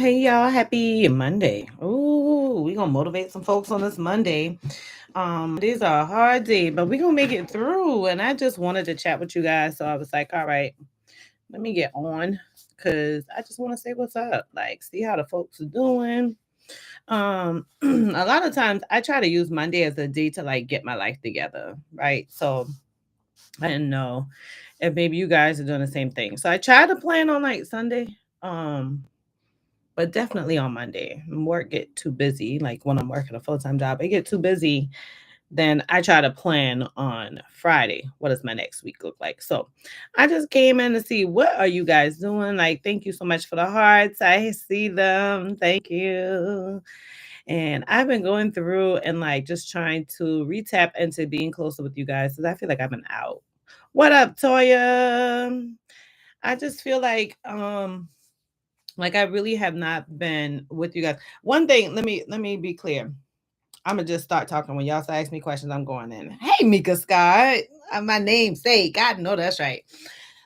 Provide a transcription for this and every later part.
Hey y'all, happy Monday. Ooh, we gonna motivate some folks on this Monday. These are a hard day, but we gonna make it through. And I just wanted to chat with you guys. So I was like, all right, let me get on because I just want to say what's up. Like, see how the folks are doing. A lot of times I try to use Monday as a day to like get my life together, right? So I didn't know if maybe you guys are doing the same thing. So I try to plan on like Sunday. But definitely on Monday. Work get too busy. Like when I'm working a full-time job, I get too busy. Then I try to plan on Friday. What does my next week look like? So I just came in to see what are you guys doing. Like, thank you so much for the hearts. I see them. Thank you. And I've been going through and like just trying to retap into being closer with you guys because I feel like I've been out. What up, Toya? I just feel like I really have not been with you guys. One thing, let me be clear. I'm gonna just start talking when y'all start asking me questions. I'm going in. Hey, Mika Scott, my namesake. God, no, that's right.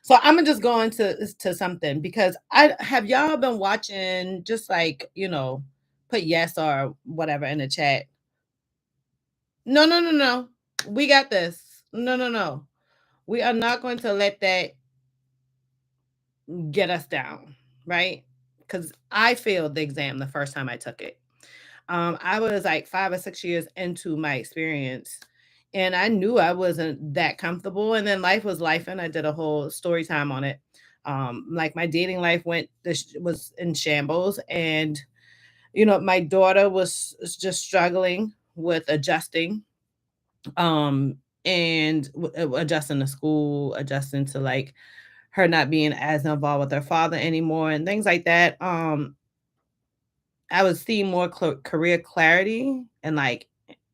So I'm gonna just go into something because I have y'all been watching. Just like put yes or whatever in the chat. No, no, no, no. We got this. No, no, no. We are not going to let that get us down, right? Because I failed the exam the first time I took it. I was like 5 or 6 years into my experience, and I knew I wasn't that comfortable. And then life was life, and I did a whole story time on it. Like my dating life was in shambles, and my daughter was just struggling with adjusting, and adjusting to school, adjusting to like her not being as involved with her father anymore, and things like that. I was seeing more career clarity and like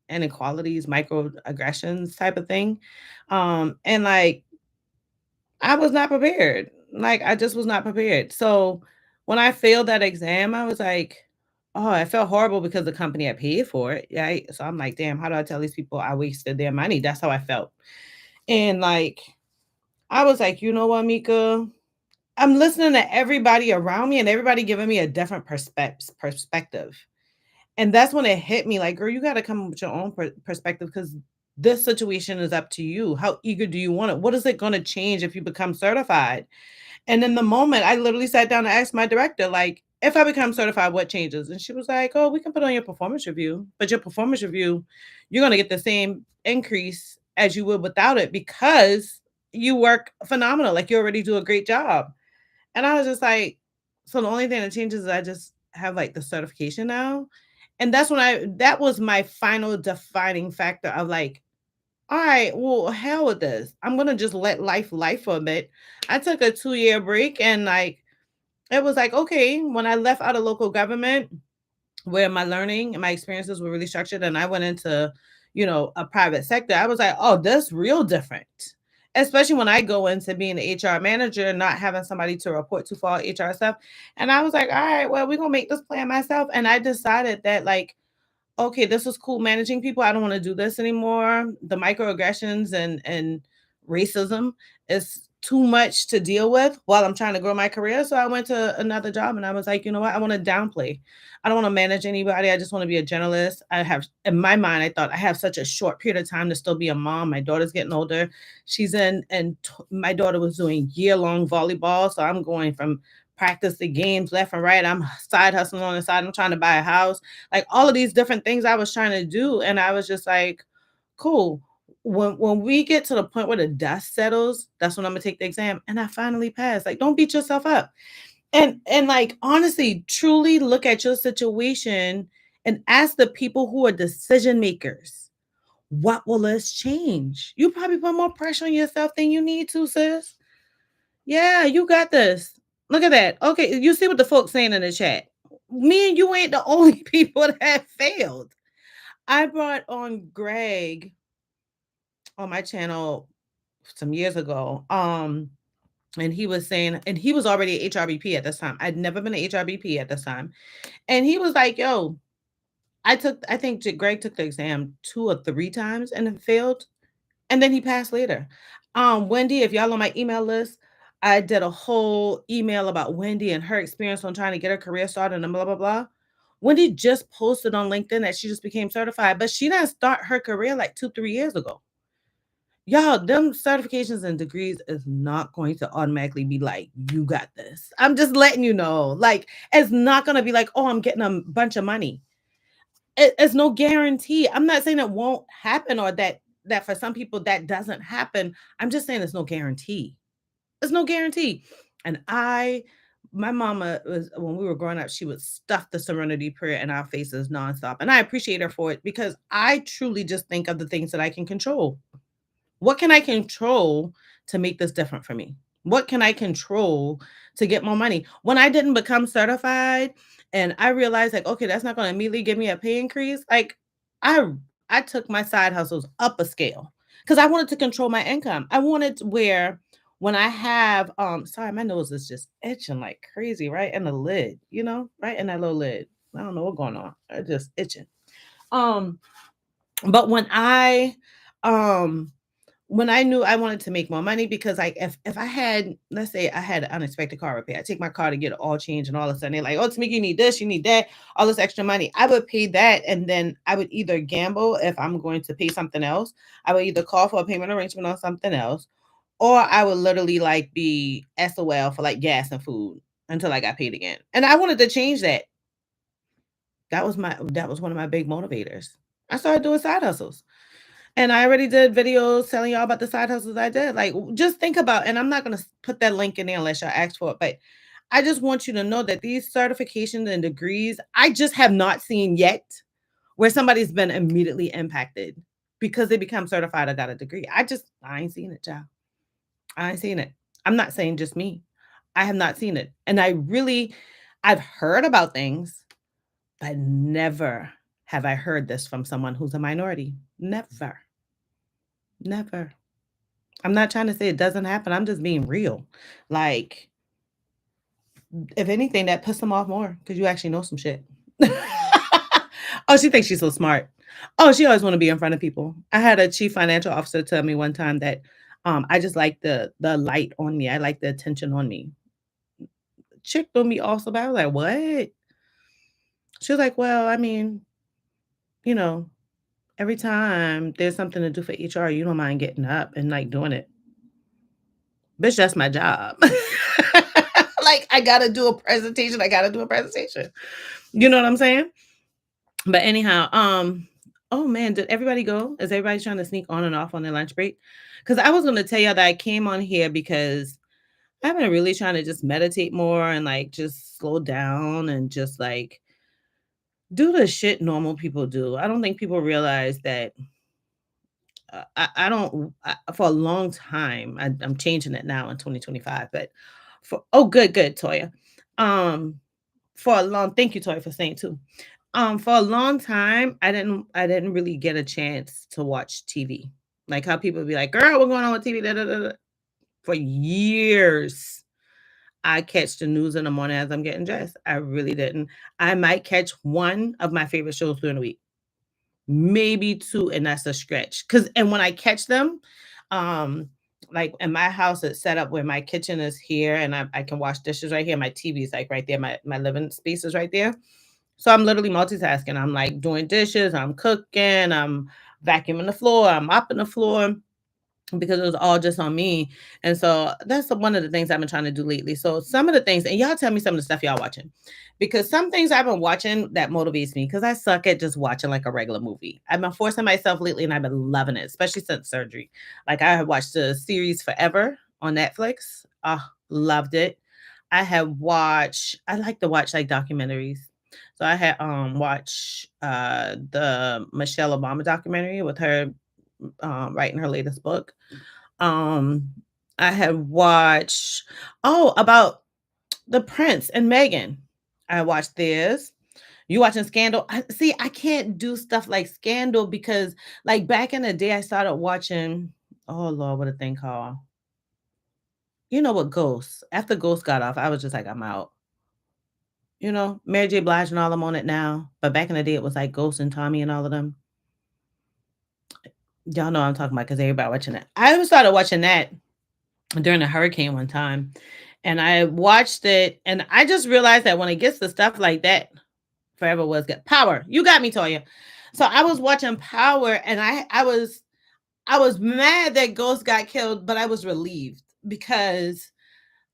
inequalities, microaggressions type of thing. And like I was not prepared. Like I just was not prepared. So when I failed that exam, I was like, oh, I felt horrible because the company had paid for it. Right. So I'm like, damn, how do I tell these people I wasted their money? That's how I felt. And like I was like, you know what, Mika? I'm listening to everybody around me and everybody giving me a different perspective. And that's when it hit me like, girl, you got to come up with your own perspective because this situation is up to you. How eager do you want it? What is it going to change if you become certified? And in the moment, I literally sat down and asked my director, like, if I become certified, what changes? And she was like, oh, we can put on your performance review. But your performance review, you're going to get the same increase as you would without it because you work phenomenal. Like, you already do a great job. And I was just like, so the only thing that changes is I just have like the certification now. And that was my final defining factor of like, all right, well, hell with this. I'm gonna just let life for a bit. I took a 2 year break and like it was like, okay, when I left out of local government, where my learning and my experiences were really structured and I went into, a private sector, I was like, oh, this real different. Especially when I go into being an HR manager and not having somebody to report to for all HR stuff. And I was like, all right, well, we're gonna make this plan myself. And I decided that like, okay, this was cool managing people. I don't want to do this anymore. The microaggressions and racism is too much to deal with while I'm trying to grow my career. So I went to another job and I was like, you know what? I want to downplay. I don't want to manage anybody. I just want to be a journalist. I have, in my mind, I thought I have such a short period of time to still be a mom. My daughter's getting older. She's in, and my daughter was doing year-long volleyball. So I'm going from practice to games left and right. I'm side hustling on the side. I'm trying to buy a house, like all of these different things I was trying to do. And I was just like, cool. When we get to the point where the dust settles, that's when I'm gonna take the exam. And I finally passed. Like, don't beat yourself up. And like honestly, truly look at your situation and ask the people who are decision makers, what will this change? You probably put more pressure on yourself than you need to, sis. Yeah, you got this. Look at that. Okay, you see what the folks saying in the chat. Me and you ain't the only people that have failed. I brought on Greg on my channel some years ago. And he was saying, and he was already a HRBP at this time. I'd never been an HRBP at this time. And he was like, yo, I think Greg took the exam 2 or 3 times and then failed. And then he passed later. Wendy, if y'all on my email list, I did a whole email about Wendy and her experience on trying to get her career started and blah, blah, blah. Wendy just posted on LinkedIn that she just became certified, but she didn't start her career like 2, 3 years ago. Y'all, them certifications and degrees is not going to automatically be like, you got this. I'm just letting you know. Like, it's not gonna be like, oh, I'm getting a bunch of money. It's no guarantee. I'm not saying it won't happen or that for some people that doesn't happen. I'm just saying it's no guarantee. There's no guarantee. And my mama was when we were growing up, she would stuff the serenity prayer in our faces nonstop. And I appreciate her for it because I truly just think of the things that I can control. What can I control to make this different for me? What can I control to get more money? When I didn't become certified and I realized like, okay, that's not going to immediately give me a pay increase. Like I I took my side hustles up a scale because I wanted to control my income. I wanted to where when I have sorry, my nose is just itching like crazy, right? In the lid, right in that little lid. I don't know what's going on. It's just itching. Um, but um when I knew I wanted to make more money because like if I had, let's say I had an unexpected car repair, I take my car to get it all changed and all of a sudden they're like, oh, Tamika, you need this, you need that, all this extra money. I would pay that and then I would either gamble if I'm going to pay something else. I would either call for a payment arrangement on something else, or I would literally like be SOL for like gas and food until I got paid again. And I wanted to change that. That was one of my big motivators. I started doing side hustles. And I already did videos telling y'all about the side hustles I did. Like, just think about, and I'm not gonna put that link in there unless y'all ask for it, but I just want you to know that these certifications and degrees, I just have not seen yet where somebody's been immediately impacted because they become certified or got a degree. I ain't seen it, child. I ain't seen it. I'm not saying just me. I have not seen it. And I've heard about things, but never have I heard this from someone who's a minority. Never. Never. I'm not trying to say it doesn't happen. I'm just being real. Like, if anything, that pissed them off more because you actually know some shit. Oh, she thinks she's so smart. Oh, she always want to be in front of people. I had a chief financial officer tell me one time that I just like the light on me. I like the attention on me. Chick threw me off so bad. I was like, what? She was like, well, I mean, you know, every time there's something to do for HR, you don't mind getting up and like doing it. Bitch, that's my job. Like, I gotta do a presentation. I gotta do a presentation. You know what I'm saying? But anyhow, oh man, did everybody go? Is everybody trying to sneak on and off on their lunch break? Because I was gonna tell you that I came on here because I've been really trying to just meditate more and like just slow down and just like do the shit normal people do. I don't think people realize that I don't for a long time. I'm changing it now in 2025, but good, Toya. Um, for a long, thank you, Toya, for saying too. For a long time, I didn't really get a chance to watch TV. Like how people be like, "Girl, what's going on with TV?" Da, da, da, da. For years, I catch the news in the morning as I'm getting dressed. I really didn't. I might catch one of my favorite shows during the week, maybe 2, and that's a stretch. Cause and when I catch them, um, like in my house, it's set up where my kitchen is here and I can wash dishes right here. My TV is like right there. My living space is right there. So I'm literally multitasking. I'm like doing dishes, I'm cooking, I'm vacuuming the floor, I'm mopping the floor because it was all just on me. And so that's one of the things I've been trying to do lately. So some of the things, and y'all tell me some of the stuff y'all watching, because some things I've been watching that motivates me because I suck at just watching like a regular movie. I've been forcing myself lately and I've been loving it, especially since surgery. Like I have watched the series Forever on Netflix. Loved it. I like to watch like documentaries. So I had watched the Michelle Obama documentary with her writing her latest book. Um, I have watched about the Prince and Meghan. I watched this. You watching Scandal? I can't do stuff like Scandal because, like, back in the day, I started watching. Oh Lord, what a thing called? You know what? Ghost. After Ghost got off, I was just like, I'm out. Mary J. Blige and all them on it now. But back in the day, it was like Ghost and Tommy and all of them. Y'all know what I'm talking about because everybody watching it. I started watching that during a hurricane one time, and I watched it, and I just realized that when it gets to stuff like that, forever was good. Power, you got me, Toya. So I was watching Power, and I was mad that Ghost got killed, but I was relieved because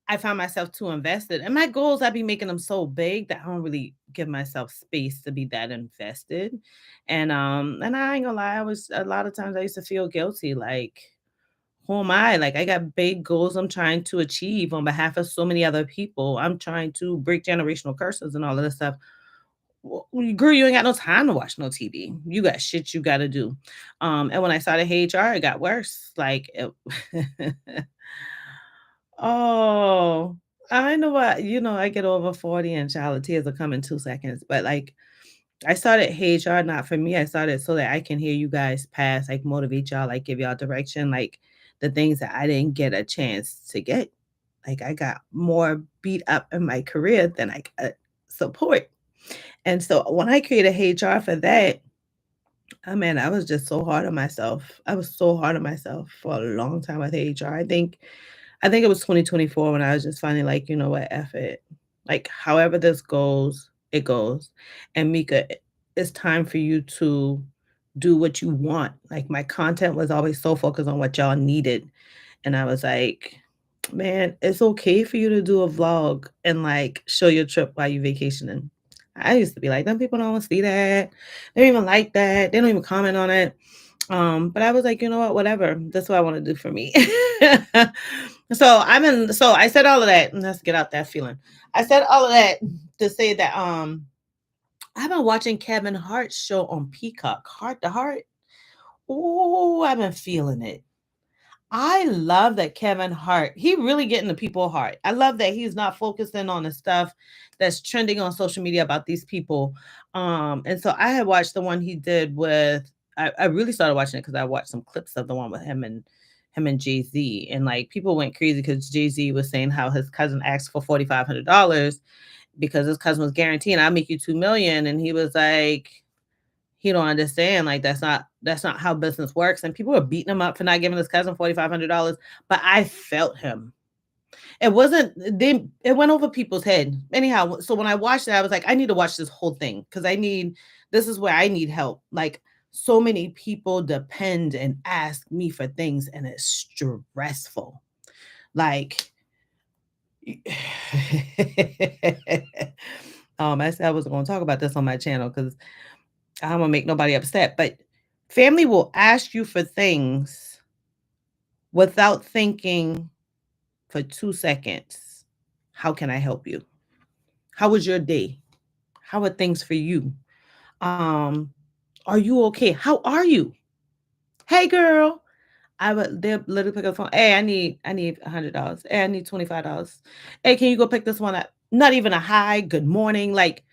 I found myself too invested. And my goals, I be making them so big that I don't really give myself space to be that invested. And I ain't gonna lie, I was a lot of times I used to feel guilty, like, who am I? Like, I got big goals I'm trying to achieve on behalf of so many other people. I'm trying to break generational curses and all of this stuff. Well, girl, you ain't got no time to watch no TV. You got shit you got to do. And when I started HR, it got worse. Like, oh, I know what, I get over 40 and child, the tears will come in 2 seconds. But like, I started HR not for me. I started so that I can hear you guys pass, like motivate y'all, like give y'all direction, like the things that I didn't get a chance to get. Like I got more beat up in my career than I got support. And so when I created HR for that, I mean, I was just so hard on myself. I was so hard on myself for a long time with HR. I think it was 2024 when I was just finally like, you know what, F it. Like, however this goes, it goes. And Mika, it's time for you to do what you want. Like, my content was always so focused on what y'all needed. And I was like, man, it's okay for you to do a vlog and like show your trip while you vacationing. I used to be like, them people don't want to see that. They don't even like that. They don't even comment on it. But I was like, you know what, whatever. That's what I want to do for me. So I said all of that. And let's get out that feeling. I said all of that to say that I've been watching Kevin Hart's show on Peacock, Heart to Heart. Oh, I've been feeling it. I love that Kevin Hart, he really getting the people heart. I love that he's not focusing on the stuff that's trending on social media about these people. And so I had watched the one he did with I really started watching it because I watched some clips of the one with him and Jay-Z. And like people went crazy because Jay-Z was saying how his cousin asked for $4,500 because his cousin was guaranteeing I'll make you 2 million. And he was like, he don't understand, like, that's not how business works, and people were beating him up for not giving his cousin $4,500, but I felt him. It wasn't it went over people's head. Anyhow, so when I watched it, I was like, I need to watch this whole thing because this is where I need help. Like, so many people depend and ask me for things, and it's stressful. Like, I said I was gonna talk about this on my channel because I don't wanna make nobody upset, but family will ask you for things without thinking for 2 seconds. How can I help you? How was your day? How are things for you? Um, are you okay? How are you? Hey girl. They'll literally pick up the phone. Hey, I need $100. Hey, I need $25. Hey, can you go pick this one up? Not even a hi, good morning. Like,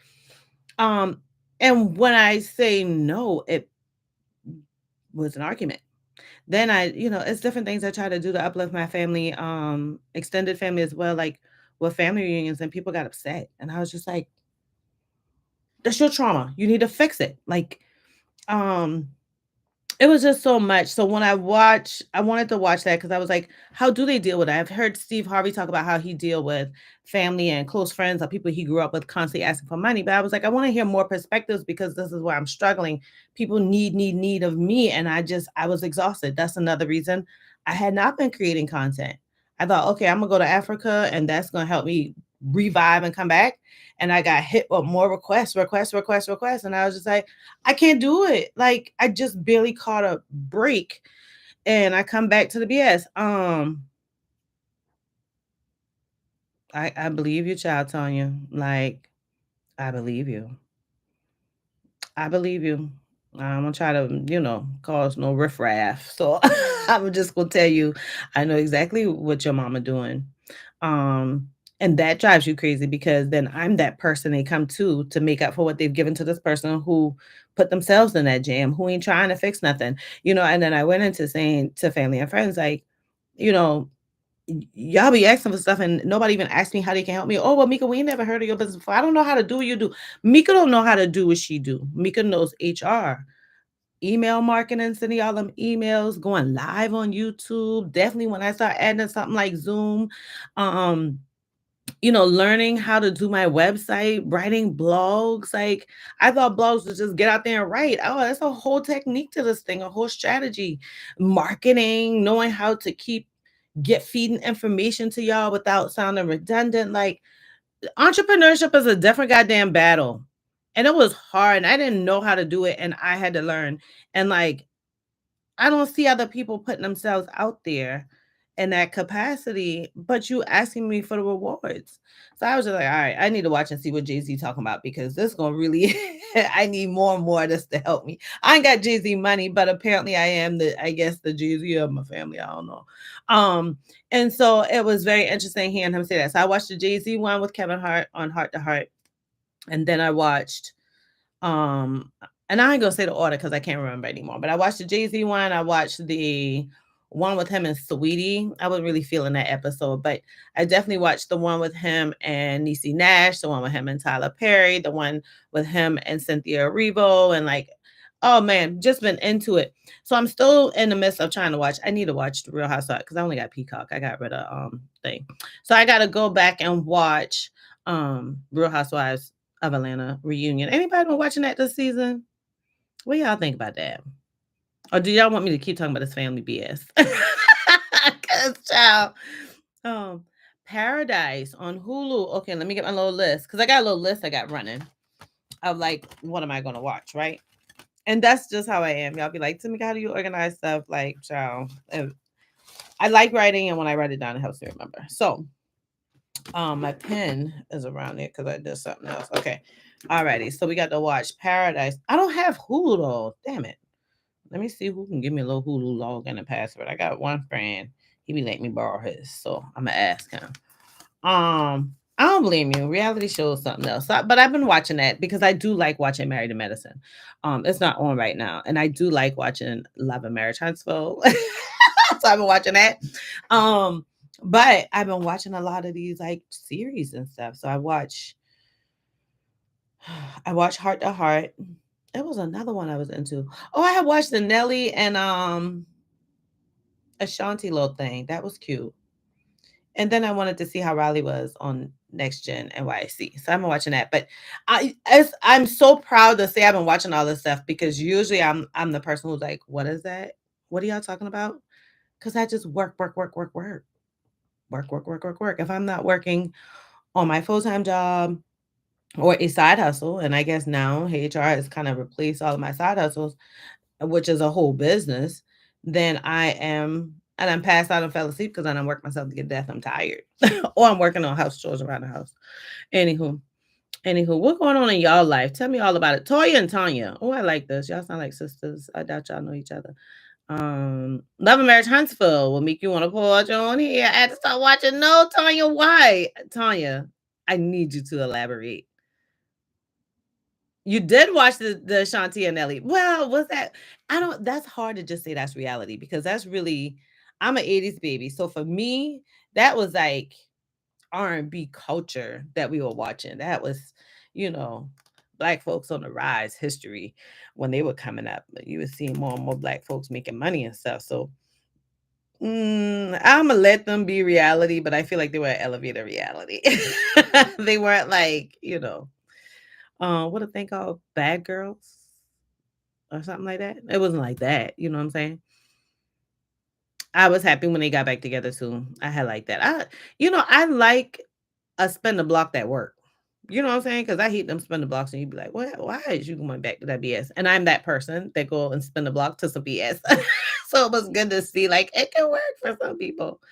um, and when I say no, it was an argument. Then it's different things I try to do to uplift my family, extended family as well, like with family reunions, and people got upset. And I was just like, that's your trauma. You need to fix it. Like, um, it was just so much. So when I wanted to watch that because I was like, how do they deal with it? I've heard Steve Harvey talk about how he deal with family and close friends or people he grew up with constantly asking for money. But I was like, I want to hear more perspectives because this is where I'm struggling. People need of me. And I was exhausted. That's another reason I had not been creating content. I thought, okay, I'm gonna go to Africa and that's gonna help me revive and come back. And I got hit with more requests. And I was just like, I can't do it. Like I just barely caught a break and I come back to the BS. I believe you, child, Tanya. Like, I believe you. I believe you. I'm gonna try to, cause no riffraff. So I'm just gonna tell you, I know exactly what your mama doing. Um, and that drives you crazy because then I'm that person they come to make up for what they've given to this person who put themselves in that jam, who ain't trying to fix nothing, and then I went into saying to family and friends, like, you know, y'all be asking for stuff and nobody even asked me how they can help me. Oh, well, Mika, we ain't never heard of your business before. I don't know how to do what you do. Mika don't know how to do what she do. Mika knows HR. email marketing, sending y'all them emails, going live on YouTube. Definitely when I start adding something like Zoom, um, learning how to do my website, writing blogs. Like I thought blogs was just get out there and write. Oh, that's a whole technique to this thing, a whole strategy. Marketing, knowing how to get feeding information to y'all without sounding redundant. Like entrepreneurship is a different goddamn battle. And it was hard. And I didn't know how to do it. And I had to learn. And like I don't see other people putting themselves out there in that capacity, but you asking me for the rewards. So I was just like, all right, I need to watch and see what Jay-Z talking about because this gonna really I need more and more of this to help me. I ain't got Jay-Z money, but apparently I guess the Jay-Z of my family. I don't know. And so it was very interesting hearing him say that. So I watched the Jay-Z one with Kevin Hart on Heart to Heart. And then I watched um, and I ain't gonna say the order because I can't remember anymore. But I watched the Jay-Z one. I watched the one with him and Sweetie. I wasn't really feeling that episode, but I definitely watched the one with him and Niecy Nash, the one with him and Tyler Perry, the one with him and Cynthia Erivo, and like, oh man, just been into it. So I'm still in the midst of trying to watch. I need to watch the Real Housewives because I only got Peacock. I got rid of thing. So I gotta go back and watch Real Housewives of Atlanta reunion. Anybody been watching that this season? What y'all think about that? Or do y'all want me to keep talking about this family BS? Cause child, um, Paradise on Hulu. Okay, let me get my little list because I got a little list I got running of like what am I gonna watch, right? And that's just how I am. Y'all be like, Tamika, how do you organize stuff? Like, child, I like writing, and when I write it down, it helps me remember. So, my pen is around there because I did something else. Okay. Alrighty. So we got to watch Paradise. I don't have Hulu though. Damn it. Let me see who can give me a little Hulu login and password. I got one friend. He be letting me borrow his. So I'm gonna ask him. I don't blame you. Reality show is something else. But I've been watching that because I do like watching Married to Medicine. It's not on right now. And I do like watching Love and Marriage Huntsville. So I've been watching that. Um, but I've been watching a lot of these like series and stuff. So I watched Heart to Heart. It was another one I was into. Oh, I had watched the Nelly and Ashanti little thing. That was cute. And then I wanted to see how Riley was on Next Gen NYC. So I'm watching that. But I'm so proud to say I've been watching all this stuff because usually I'm the person who's like, what is that? What are y'all talking about? Because I just work, work, work, work, work. Work, work, work, work, work. If I'm not working on my full-time job or a side hustle, and I guess now HR has kind of replaced all of my side hustles, which is a whole business, then and I'm passed out and fell asleep because I don't work myself to get death. I'm tired. Or I'm working on house chores around the house. Anywho, what's going on in y'all life? Tell me all about it. Toya and Tanya. Oh, I like this. Y'all sound like sisters. I doubt y'all know each other. Love and Marriage Huntsville will make you want to pause on here. I had to start watching. No, Tanya, why? Tanya, I need you to elaborate. You did watch the Shanti and Nelly. Well, was that I don't that's hard to just say that's reality because that's really I'm an 80s baby. So for me, that was like R&B culture that we were watching. That was, you know, black folks on the rise history when they were coming up. You were seeing more and more black folks making money and stuff. So I'm gonna let them be reality, but I feel like they were elevated reality. They weren't like, what a thing called Bad Girls or something like that. It wasn't like that. You know what I'm saying? I was happy when they got back together too. I had like that. I like a spin the block that work. You know what I'm saying? Because I hate them spin the blocks and you'd be like, what? Why is you going back to that BS? And I'm that person that go and spin the block to some BS. So it was good to see like it can work for some people.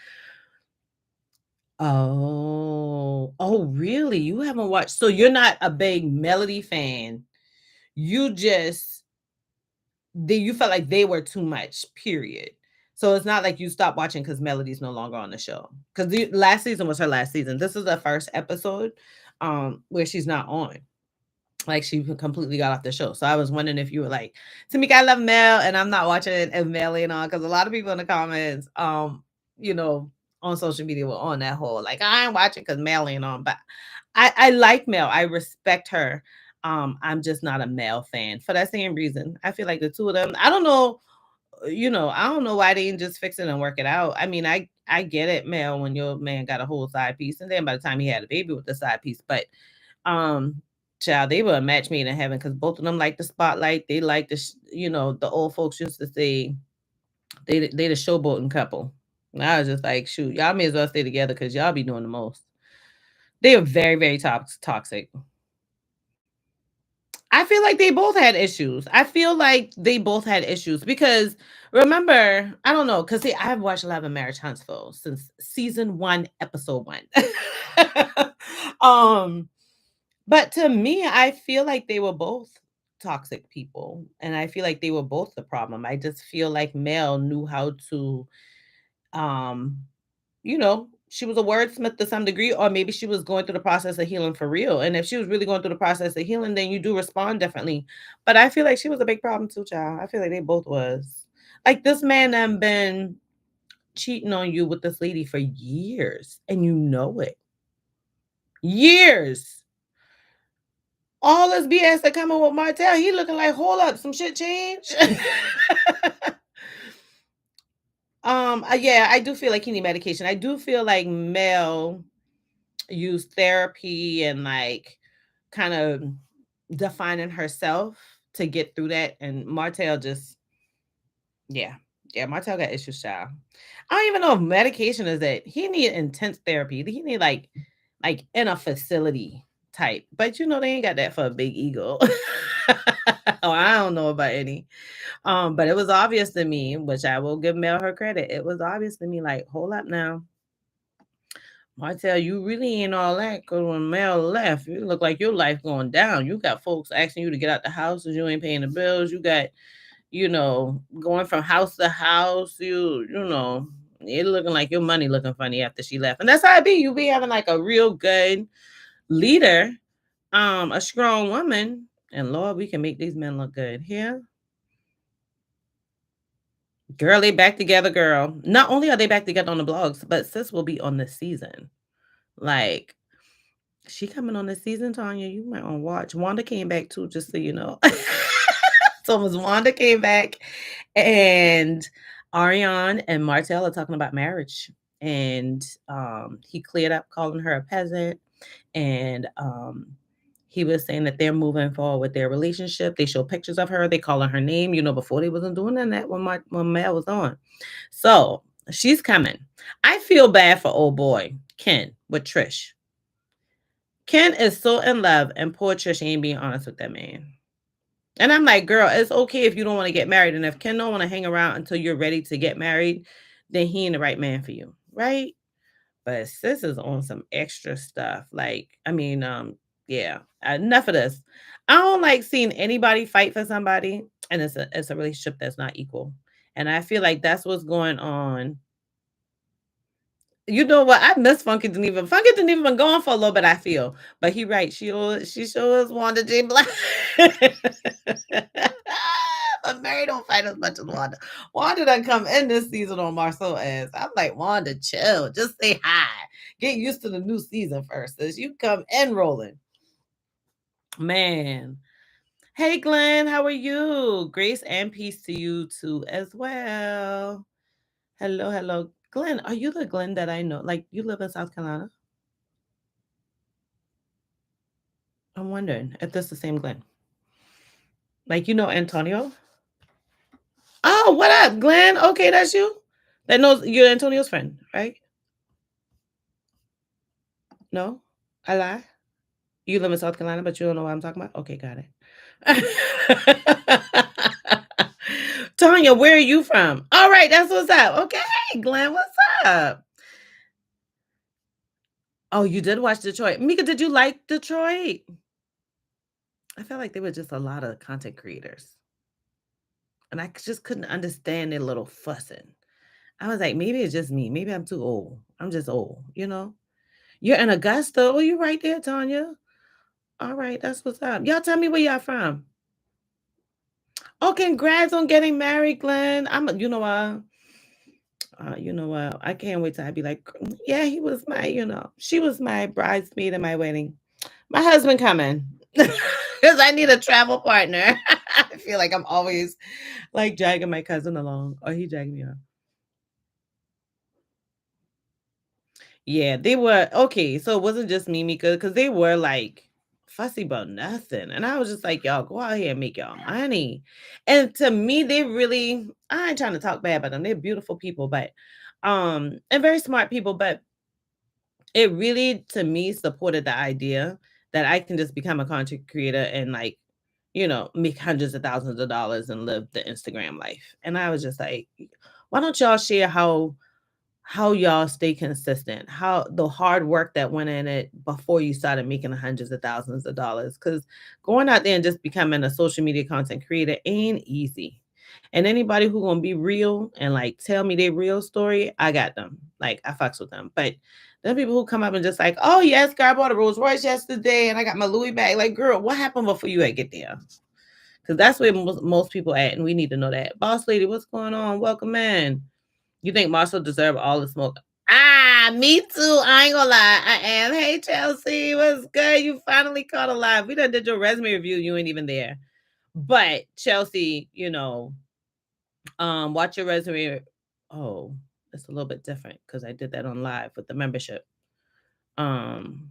Oh, really? You haven't watched, so you're not a big Melody fan. You just you felt like they were too much, period. So it's not like you stopped watching because Melody's no longer on the show. Because the last season was her last season. This is the first episode where she's not on. Like she completely got off the show. So I was wondering if you were like, Tamika, I love Mel, and I'm not watching it and Mel ain't on because a lot of people in the comments, you know, on social media were on that whole like I ain't watching because Mel ain't on. But I like Mel. I respect her. I'm just not a male fan for that same reason. I feel like the two of them, I don't know, I don't know why they didn't just fix it and work it out. I mean, I get it, male, when your man got a whole side piece, and then by the time he had a baby with the side piece, but um, child, they were a match made in heaven because both of them like the spotlight. They like the old folks used to say they the showboating couple. And I was just like, shoot, y'all may as well stay together because y'all be doing the most. They are very, very toxic. I feel like they both had issues. I feel like they both had issues because remember, I don't know, because see, I've watched a lot of Marriage Huntsville since season one, episode one. um, but to me, I feel like they were both toxic people, and I feel like they were both the problem. I just feel like Mel knew how to um she was a wordsmith to some degree, or maybe she was going through the process of healing for real. And if she was really going through the process of healing, then you do respond differently. But I feel like she was a big problem too, child. I feel like they both was. Like this man done been cheating on you with this lady for years, and you know it. Years. All this BS that coming with Martell, he looking like, hold up, some shit changed. Yeah, I do feel like he need medication. I do feel like Mel use therapy and like kind of defining herself to get through that. And Martell just, yeah, yeah, Martell got issues, child. I don't even know if medication is that he need intense therapy. He need like in a facility type, but they ain't got that for a big ego. Oh, I don't know about any. But it was obvious to me, which I will give Mel her credit. It was obvious to me, like, hold up now. Martell, you really ain't all that because when Mel left, you look like your life going down. You got folks asking you to get out the house because you ain't paying the bills. You got, going from house to house. It looking like your money looking funny after she left. And that's how it be. You be having like a real good leader, a strong woman. And Lord, we can make these men look good. Here. Girl, they back together, girl. Not only are they back together on the blogs, but sis will be on the season. Like, she coming on the season, Tanya. You might want to watch. Wanda came back too, just so you know. So Miss Wanda came back, and Ariane and Martell are talking about marriage. And he cleared up calling her a peasant. And he was saying that they're moving forward with their relationship. They show pictures of her. They calling her name, before they wasn't doing that when Mel was on. So she's coming. I feel bad for old boy Ken with Trish. Ken is so in love, and poor Trish ain't being honest with that man. And I'm like, girl, it's okay if you don't want to get married. And if Ken don't want to hang around until you're ready to get married, then he ain't the right man for you. Right? But sis is on some extra stuff. Like, I mean, yeah, enough of this. I don't like seeing anybody fight for somebody, and it's a relationship that's not equal. And I feel like that's what's going on. You know what? I miss Funky didn't even go on for a little bit, I feel. But he right. She sure is Wanda J. Black. But Mary don't fight as much as Wanda. Wanda done come in this season on Marceau ass. I'm like, Wanda, chill. Just say hi. Get used to the new season first. As you come in rolling. Man. Hey Glenn, how are you? Grace and peace to you too as well. Hello, hello. Glenn, are you the Glenn that I know? Like, you live in South Carolina? I'm wondering if this is the same Glenn. Like, Antonio? Oh, what up, Glenn? Okay, that's you. That knows you're Antonio's friend, right? No? I lie? You live in South Carolina, but you don't know what I'm talking about? Okay, got it. Tanya, where are you from? All right, that's what's up. Okay, Glenn, what's up? Oh, you did watch Detroit. Mika, did you like Detroit? I felt like there were just a lot of content creators. And I just couldn't understand their little fussing. I was like, maybe it's just me. Maybe I'm too old. I'm just old, You're in Augusta. Oh, you right there, Tanya. All right, that's what's up. Y'all tell me where y'all from. Oh, congrats on getting married, Glenn. You know what? I can't wait till I be like, yeah, he was she was my bridesmaid in my wedding. My husband coming. because I need a travel partner. I feel like I'm always like dragging my cousin along, or he dragging me along. Yeah, they were okay. So it wasn't just me, Mika, because they were like fussy about nothing. And I was just like, y'all go out here and make y'all money. And to me, they really, I ain't trying to talk bad about them. They're beautiful people, but and very smart people, but it really to me supported the idea that I can just become a content creator and like, make hundreds of thousands of dollars and live the Instagram life. And I was just like, why don't y'all share how y'all stay consistent, how the hard work that went in it before you started making hundreds of thousands of dollars. Because going out there and just becoming a social media content creator ain't easy. And anybody who gonna be real and like tell me their real story, I got them. Like I fucks with them. But then people who come up and just like, oh yes, girl, I bought a Rolls Royce yesterday and I got my Louis bag. Like, girl, what happened before you had get there? Because that's where most people at, and we need to know that. Boss lady, what's going on? Welcome in. You think Marshall deserve all the smoke? Ah, me too. I ain't gonna lie. I am. Hey, Chelsea, what's good? You finally caught alive. We done did your resume review. You ain't even there. But Chelsea, watch your resume. Oh, it's a little bit different because I did that on live with the membership. Um,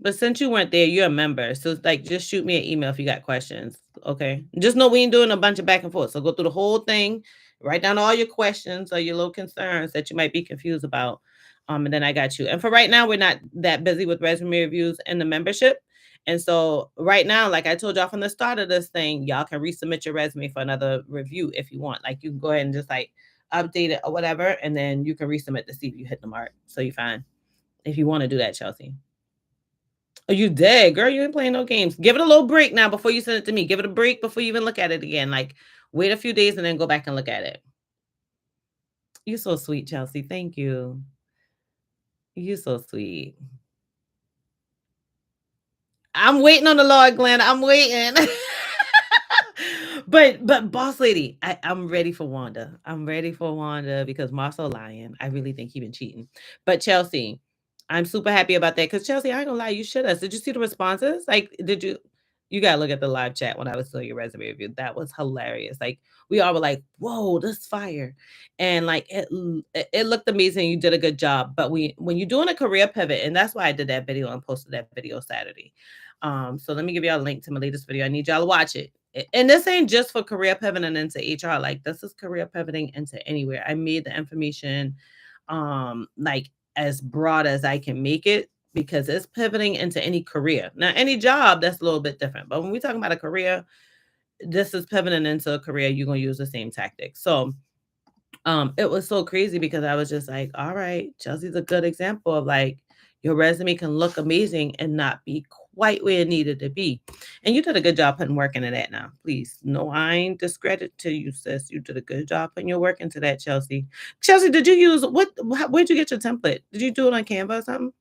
but since you weren't there, you're a member. So it's like just shoot me an email if you got questions. Okay. Just know we ain't doing a bunch of back and forth. So go through the whole thing, write down all your questions or your little concerns that you might be confused about. And then I got you. And for right now, we're not that busy with resume reviews and the membership. And so right now, like I told y'all from the start of this thing, y'all can resubmit your resume for another review if you want. Like you can go ahead and just like update it or whatever, and then you can resubmit to see if you hit the mark. So you're fine if you want to do that, Chelsea. Oh, you did, girl. You ain't playing no games. Give it a little break now before you send it to me. Give it a break before you even look at it again. Like, wait a few days and then go back and look at it. You're so sweet, Chelsea. Thank you. You're so sweet. I'm waiting on the Lord, Glenn. I'm waiting. But boss lady, I'm ready for Wanda. I'm ready for Wanda because Marcel lying. I really think he been cheating. But Chelsea, I'm super happy about that because Chelsea, I ain't gonna lie, you should have. Did you see the responses? Like, did you gotta look at the live chat when I was doing your resume review. That was hilarious. Like we all were like, whoa, this fire. And like it looked amazing. You did a good job. But when you're doing a career pivot, and that's why I did that video and posted that video Saturday. So let me give y'all a link to my latest video. I need y'all to watch it. And this ain't just for career pivoting into HR. Like this is career pivoting into anywhere. I made the information like as broad as I can make it because it's pivoting into any career. Now, any job that's a little bit different. But when we're talking about a career, this is pivoting into a career, you're gonna use the same tactics. So it was so crazy because I was just like, all right, Chelsea's a good example of like your resume can look amazing and not be quite where it needed to be. And you did a good job putting work into that now. Please. No, I ain't discredit to you, sis. You did a good job putting your work into that, Chelsea. Chelsea, did you use where'd you get your template? Did you do it on Canva or something?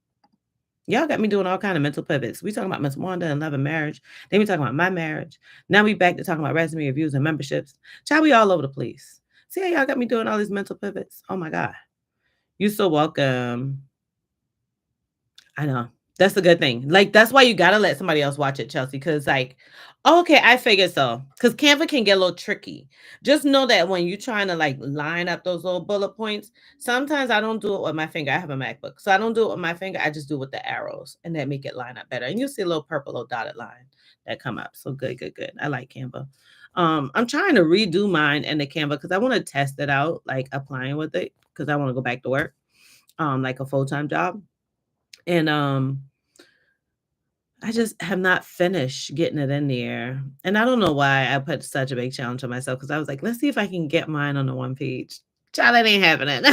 Y'all got me doing all kind of mental pivots. We talking about Miss Wanda and love and marriage. Then we talking about my marriage. Now we back to talking about resume reviews and memberships. Child, we all over the place. See how y'all got me doing all these mental pivots? Oh my God. You so welcome. I know. That's a good thing. Like, that's why you gotta let somebody else watch it, Chelsea. Cause like, okay, I figured so. Cause Canva can get a little tricky. Just know that when you're trying to like line up those little bullet points, sometimes I don't do it with my finger. I have a MacBook. So I don't do it with my finger. I just do it with the arrows and that make it line up better. And you see a little purple little dotted line that come up. So good, good, good. I like Canva. I'm trying to redo mine in the Canva because I want to test it out, like applying with it, because I want to go back to work, like a full-time job. And I just have not finished getting it in there. And I don't know why I put such a big challenge on myself because I was like, let's see if I can get mine on the one page. Child, that ain't happening.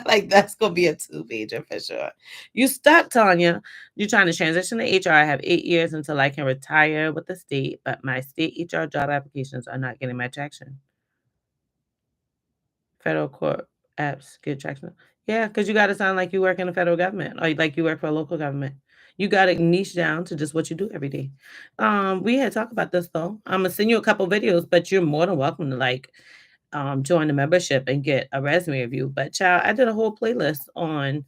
Like that's gonna be a two-pager for sure. You stuck, Tanya. You're trying to transition to HR. I have 8 years until I can retire with the state, but my state HR job applications are not getting my traction. Federal court apps get traction. Yeah, because you gotta sound like you work in the federal government or like you work for a local government. You gotta niche down to just what you do every day. We had talked about this though. Imma send you a couple videos, but you're more than welcome to like join the membership and get a resume review. But child, I did a whole playlist on,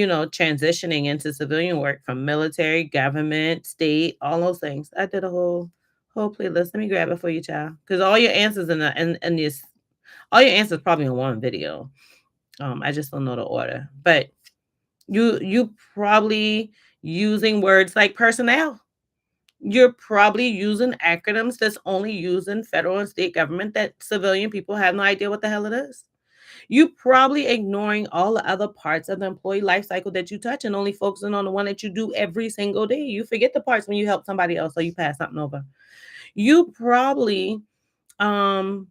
transitioning into civilian work from military, government, state, all those things. I did a whole playlist. Let me grab it for you, child, because all your answers in this, all your answers probably in one video. I just don't know the order, but you probably using words like personnel. You're probably using acronyms that's only used in federal and state government that civilian people have no idea what the hell it is. You probably ignoring all the other parts of the employee life cycle that you touch and only focusing on the one that you do every single day. You forget the parts when you help somebody else or you pass something over. You probably um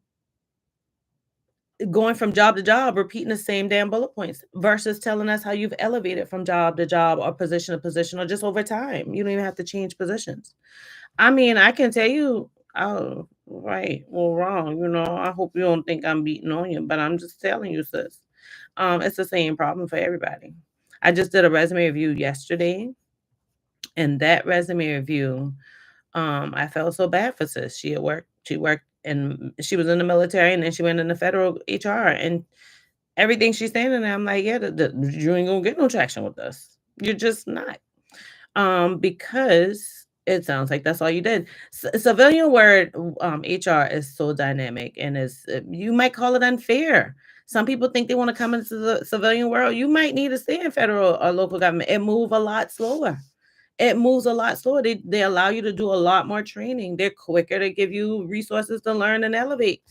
going from job to job, repeating the same damn bullet points versus telling us how you've elevated from job to job or position to position or just over time. You don't even have to change positions. I mean, I can tell you, oh, right or wrong. I hope you don't think I'm beating on you, but I'm just telling you, sis. It's the same problem for everybody. I just did a resume review yesterday, and that resume review, I felt so bad for sis. She worked and she was in the military and then she went into federal HR and everything she's saying and I'm like, yeah, you ain't gonna get no traction with us. You're just not. Because it sounds like that's all you did. Civilian word HR is so dynamic and is you might call it unfair. Some people think they want to come into the civilian world. You might need to stay in federal or local government. It move a lot slower. It moves a lot slower. They allow you to do a lot more training. They're quicker to give you resources to learn and elevate.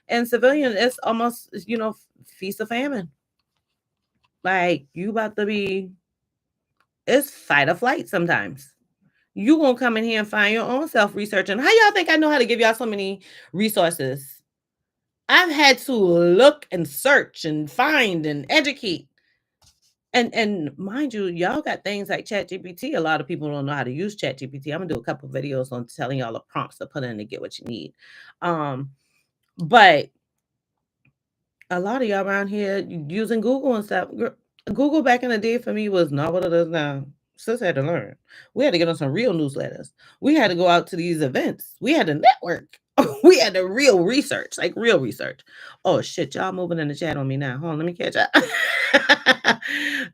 And civilian, it's almost feast of famine. Like you about to be, it's fight or flight sometimes. You gonna come in here and find your own self research. And how y'all think I know how to give y'all so many resources? I've had to look and search and find and educate. And mind you, y'all got things like ChatGPT. A lot of people don't know how to use ChatGPT. I'm gonna do a couple videos on telling y'all the prompts to put in to get what you need. But a lot of y'all around here using Google and stuff. Google back in the day for me was not what it is now. Sis had to learn. We had to get on some real newsletters. We had to go out to these events. We had to network. We had to real research, like real research. Oh shit, y'all moving in the chat on me now. Hold on, let me catch up.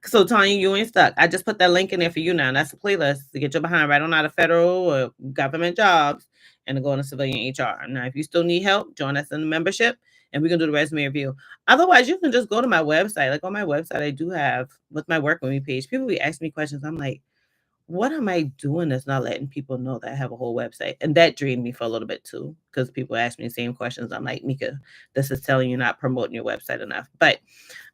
So Tanya, you ain't stuck. I just put that link in there for you now. That's a playlist to get you behind right on out of federal or government jobs and to go into civilian HR. Now, if you still need help, join us in the membership and we can do the resume review. Otherwise, you can just go to my website. Like on my website, I do have with my work with me page. People be asking me questions. I'm like, what am I doing that's not letting people know that I have a whole website? And that drained me for a little bit too, because people ask me the same questions. I'm like, Mika, this is telling you not promoting your website enough. But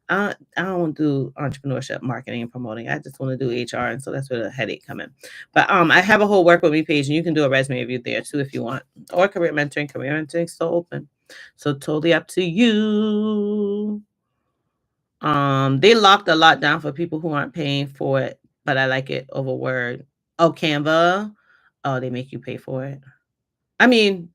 I don't do entrepreneurship, marketing, and promoting. I just want to do HR, and so that's where the headache come in. But I have a whole work with me page, and you can do a resume review there too if you want, or career mentoring. Career mentoring is still open, so totally up to you. They locked a lot down for people who aren't paying for it, but I like it over Word. Oh, Canva. Oh, they make you pay for it. I mean,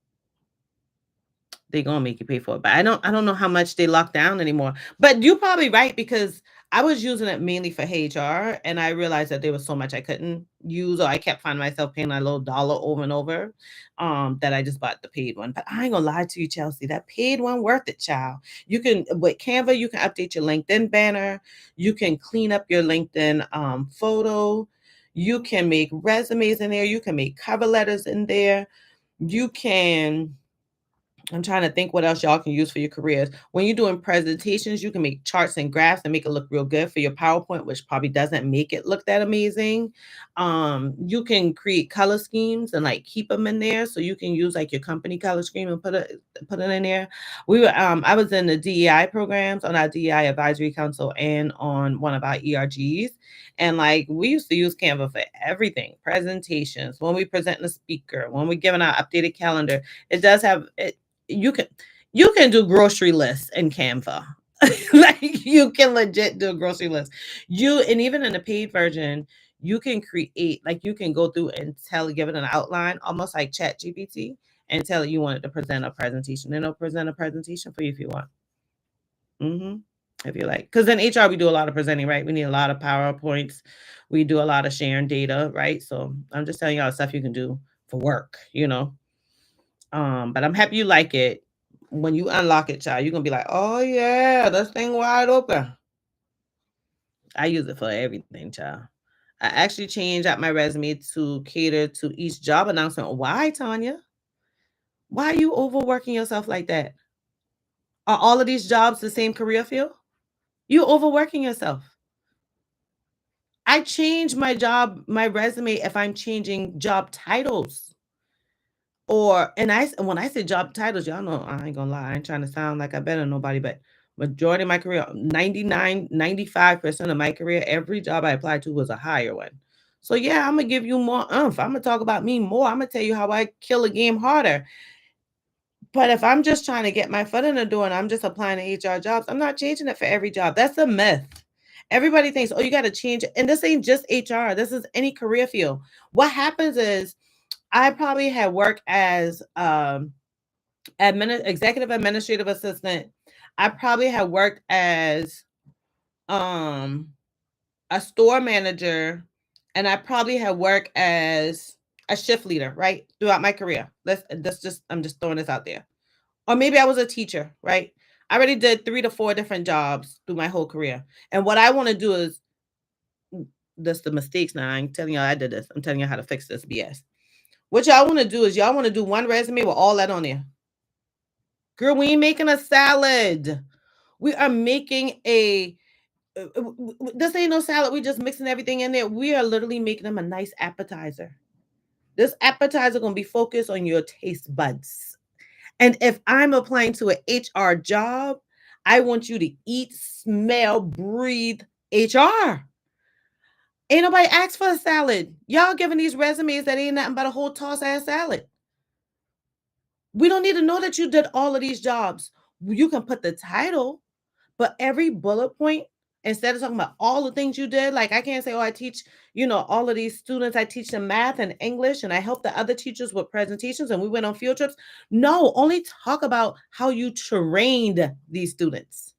they gonna make you pay for it. But I don't know how much they lock down anymore. But you're probably right because I was using it mainly for HR and I realized that there was so much I couldn't use or I kept finding myself paying a little dollar over and over. That I just bought the paid one. But I ain't gonna lie to you, Chelsea. That paid one worth it, child. You can with Canva, you can update your LinkedIn banner, you can clean up your LinkedIn photo, you can make resumes in there, you can make cover letters in there, you can I'm trying to think what else y'all can use for your careers. When you're doing presentations, you can make charts and graphs and make it look real good for your PowerPoint, which probably doesn't make it look that amazing. You can create color schemes and like keep them in there, so you can use like your company color scheme and put it in there. I was in the DEI programs on our DEI advisory council and on one of our ERGs, and like we used to use Canva for everything, presentations, when we present a speaker, when we're giving our updated calendar. It does have it you can do grocery lists in Canva. Like you can legit do a grocery list. And even in the paid version, you can create like you can go through and give it an outline, almost like Chat GPT, and tell it you want it to present a presentation. And it'll present a presentation for you if you want. hmm If you like. Because in HR we do a lot of presenting, right? We need a lot of PowerPoints. We do a lot of sharing data, right? So I'm just telling y'all stuff you can do for work. But I'm happy you like it. When you unlock it, child, you're gonna be like, oh yeah, this thing wide open. I use it for everything, child. I actually changed out my resume to cater to each job announcement. Why, Tanya? Why are you overworking yourself like that? Are all of these jobs the same career field? You overworking yourself. I change my resume if I'm changing job titles. When I say job titles, y'all know I ain't gonna lie, I ain't trying to sound like I better nobody, but majority of my career, 95% of my career, every job I applied to was a higher one. So yeah, I'm gonna give you more oomph. I'm gonna talk about me more. I'm gonna tell you how I kill a game harder. But if I'm just trying to get my foot in the door and I'm just applying to HR jobs, I'm not changing it for every job. That's a myth. Everybody thinks, oh, you got to change it. And this ain't just HR, this is any career field. What happens is I probably had worked as executive administrative assistant. I probably had worked as um a store manager, and I probably had worked as a shift leader, right? Throughout my career. Let's just I'm just throwing this out there. Or maybe I was a teacher, right? I already did 3 to 4 different jobs through my whole career. And what I want to do is that's the mistakes now. I'm telling y'all I did this. I'm telling you how to fix this BS. What y'all want to do is y'all want to do one resume with all that on there. Girl, we ain't making a salad. We are making this ain't no salad. We just mixing everything in there. We are literally making them a nice appetizer. This appetizer gonna be focused on your taste buds. And if I'm applying to an HR job, I want you to eat, smell, breathe HR. Ain't nobody asked for a salad. Y'all giving these resumes that ain't nothing but a whole toss ass salad. We don't need to know that you did all of these jobs. You can put the title, but every bullet point, instead of talking about all the things you did, like I can't say, oh, I teach, all of these students, I teach them math and English, and I help the other teachers with presentations, and we went on field trips. No, only talk about how you trained these students.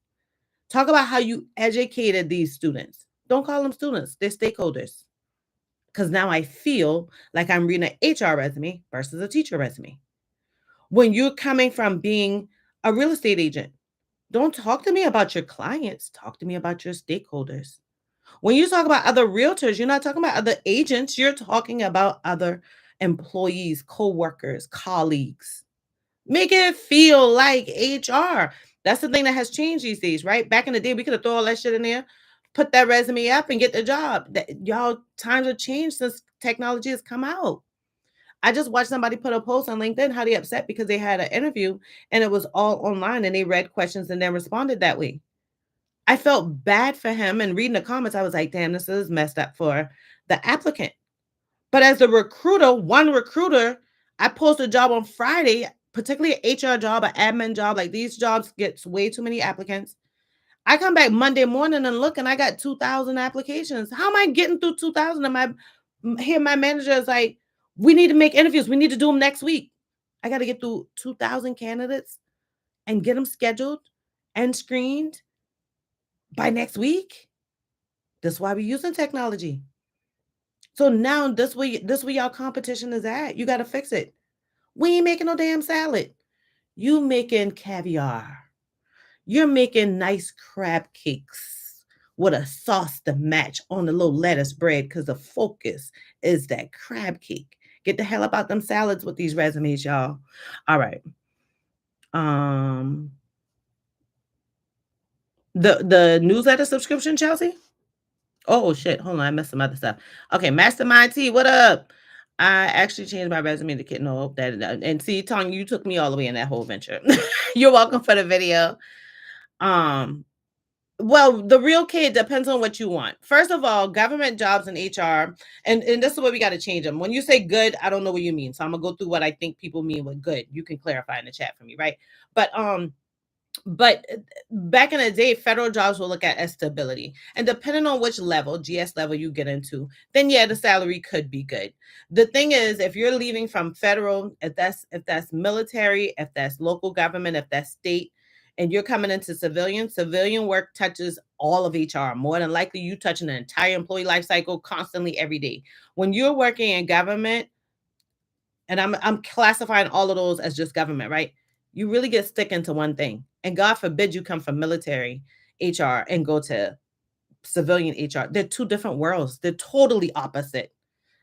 Talk about how you educated these students. Don't call them students, they're stakeholders. Because now I feel like I'm reading an HR resume versus a teacher resume. When you're coming from being a real estate agent, don't talk to me about your clients. Talk to me about your stakeholders. When you talk about other realtors, you're not talking about other agents. You're talking about other employees, co-workers, colleagues. Make it feel like HR. That's the thing that has changed these days, right? Back in the day, we could have thrown all that shit in there, put that resume up, and get the job. Y'all, times have changed since technology has come out. I just watched somebody put a post on LinkedIn how they upset because they had an interview and it was all online and they read questions and then responded that way. I felt bad for him, and reading the comments, I was like, damn, this is messed up for the applicant. But as a recruiter, one recruiter, I posted a job on Friday, particularly an HR job, an admin job. Like these jobs gets way too many applicants. I come back Monday morning and look, and I got 2,000 applications. How am I getting through 2,000? And my manager is like, we need to make interviews. We need to do them next week. I got to get through 2,000 candidates and get them scheduled and screened by next week. That's why we're using technology. So now this way y'all competition is at. You got to fix it. We ain't making no damn salad. You making caviar. You're making nice crab cakes with a sauce to match on the little lettuce bread because the focus is that crab cake. Get the hell about them salads with these resumes, y'all. All right. Um the newsletter subscription, Chelsea? Oh shit. Hold on, I messed some other stuff. Okay, Mastermind T, what up? I actually changed my resume to get no that and see, Tony, you took me all the way in that whole venture. You're welcome for the video. Um Well, the real kid depends on what you want. First of all, government jobs and HR, and this is what we got to change them. When you say good, I don't know what you mean. So I'm gonna go through what I think people mean with good. You can clarify in the chat for me, right? But back in the day, federal jobs will look at stability, and depending on which level, GS level you get into, then yeah, the salary could be good. The thing is, if you're leaving from federal, if that's military, if that's local government, if that's state, and you're coming into civilian work touches all of HR. More than likely, you touching the entire employee life cycle constantly every day. When you're working in government, and I'm classifying all of those as just government, right? You really get stuck into one thing. And God forbid you come from military HR and go to civilian HR. They're two different worlds. They're totally opposite.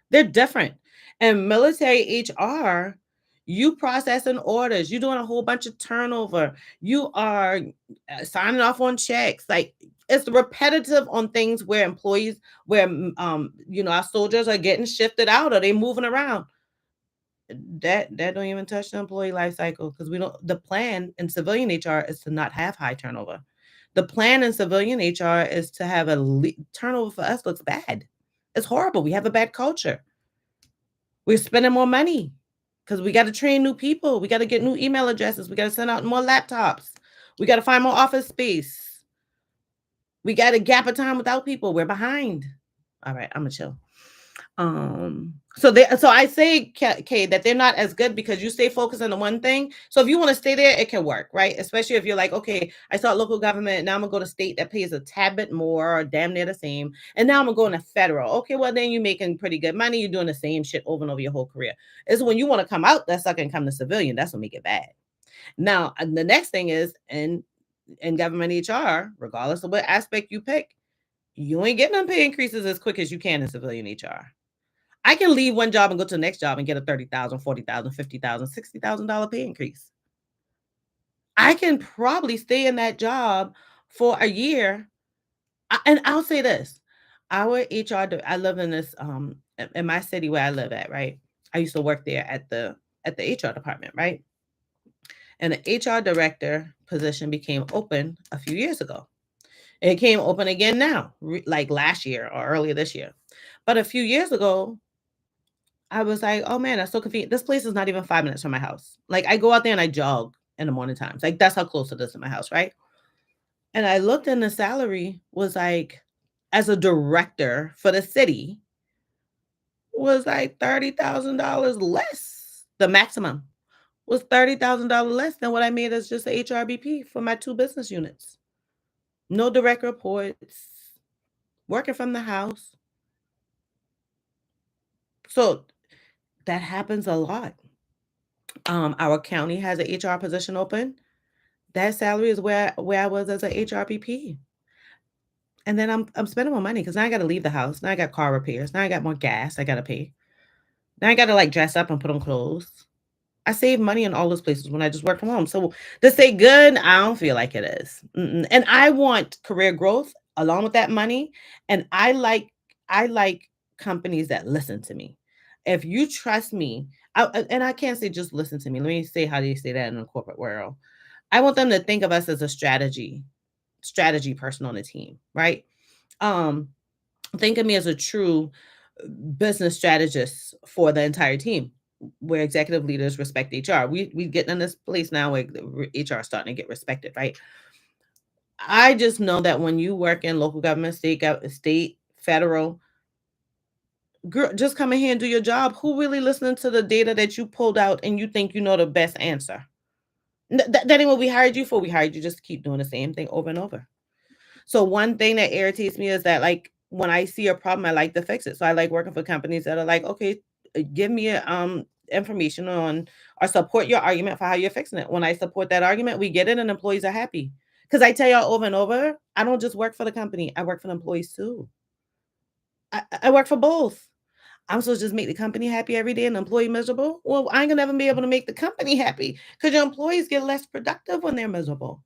They're different. And military HR, you processing orders, you're doing a whole bunch of turnover, you are signing off on checks. Like it's repetitive on things where employees, where our soldiers are getting shifted out or they moving around. That don't even touch the employee life cycle because we don't. The plan in civilian HR is to not have high turnover. The plan in civilian HR is to have turnover for us looks bad. It's horrible. We have a bad culture. We're spending more money because we got to train new people. We got to get new email addresses. We got to send out more laptops. We got to find more office space. We got a gap of time without people. We're behind. All right, I'm gonna chill. So I say, Kay, that they're not as good because you stay focused on the one thing. So if you want to stay there, it can work, right? Especially if you're like, okay, I start local government, now I'm gonna go to state that pays a tad bit more or damn near the same, and now I'm gonna go into federal. Okay, well then you're making pretty good money. You're doing the same shit over and over your whole career. It's when you want to come out, that sucker and come to civilian. That's what make it bad. Now the next thing is in government HR, regardless of what aspect you pick, you ain't getting them pay increases as quick as you can in civilian HR. I can leave one job and go to the next job and get a $30,000, $40,000, $50,000, $60,000 pay increase. I can probably stay in that job for a year. And I'll say this, our HR, I live in this, in my city where I live at, right? I used to work there at the HR department, right? And the HR director position became open a few years ago. It came open again now, like last year or earlier this year. But a few years ago, I was like, "Oh, man, that's so convenient." This place is not even 5 minutes from my house. Like, I go out there and I jog in the morning times. Like, that's how close it is to my house, right? And I looked and the salary was like, as a director for the city, was like $30,000 less. The maximum was $30,000 less than what I made as just a HRBP for my 2 business units. No direct reports, working from the house. So that happens a lot. Our county has a HR position open. That salary is where I was as a HRBP. And then I'm spending more money because now I gotta leave the house. Now I got car repairs. Now I got more gas I gotta pay. Now I gotta like dress up and put on clothes. I save money in all those places when I just work from home. So to say good, I don't feel like it is. Mm-mm. And I want career growth along with that money. And I like companies that listen to me. If you trust me, and I can't say just listen to me. Let me say how they say that in the corporate world. I want them to think of us as a strategy person on the team, right? Um, think of me as a true business strategist for the entire team, where executive leaders respect HR. We getting in this place now where HR is starting to get respected, right? I just know that when you work in local government, state, federal, girl, just come in here and do your job. Who really listening to the data that you pulled out and you think you know the best answer? That ain't what we hired you for. We hired you just to keep doing the same thing over and over. So one thing that irritates me is that like when I see a problem, I like to fix it. So I like working for companies that are like, okay, give me information on or support your argument for how you're fixing it. When I support that argument, we get it and employees are happy. Because I tell y'all over and over, I don't just work for the company, I work for the employees too. I work for both. I'm supposed to just make the company happy every day and the employee miserable. Well, I ain't gonna ever be able to make the company happy because your employees get less productive when they're miserable.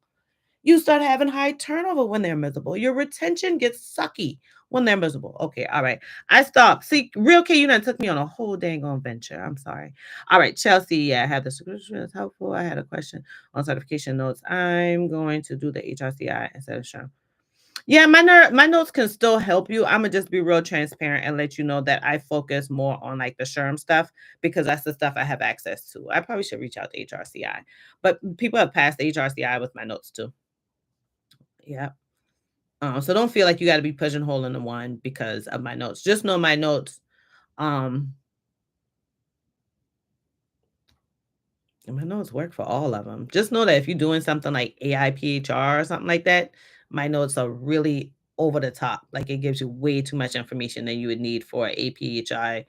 You start having high turnover when they're miserable. Your retention gets sucky when they're miserable. Okay, all right. I stopped. See, real K, you done took me on a whole dang on venture. I'm sorry. All right, Chelsea. Yeah, I have the subscription. It's helpful. I had a question on certification notes. I'm going to do the HRCI instead of SHRM. Yeah, my notes can still help you. Imma just be real transparent and let you know that I focus more on, like, the SHRM stuff because that's the stuff I have access to. I probably should reach out to HRCI, but people have passed HRCI with my notes too. Yeah. So don't feel like you gotta be pigeonholed into one because of my notes. Just know my notes, um and my notes work for all of them. Just know that if you're doing something like AIPHR or something like that, my notes are really over the top. Like it gives you way too much information than you would need for a APHI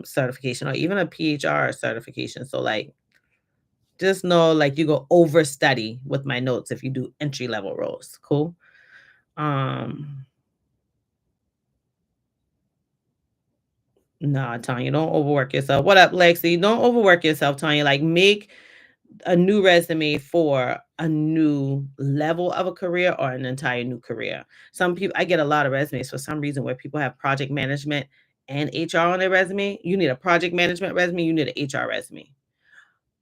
certification or even a PHR certification. So like just know like you go over study with my notes if you do entry level roles. Cool. Um Nah, Tanya, don't overwork yourself. What up, Lexi? Don't overwork yourself, Tanya. Like, make a new resume for a new level of a career or an entire new career. Some people, I get a lot of resumes for some reason where people have project management and HR on their resume. You need a project management resume, you need an HR resume.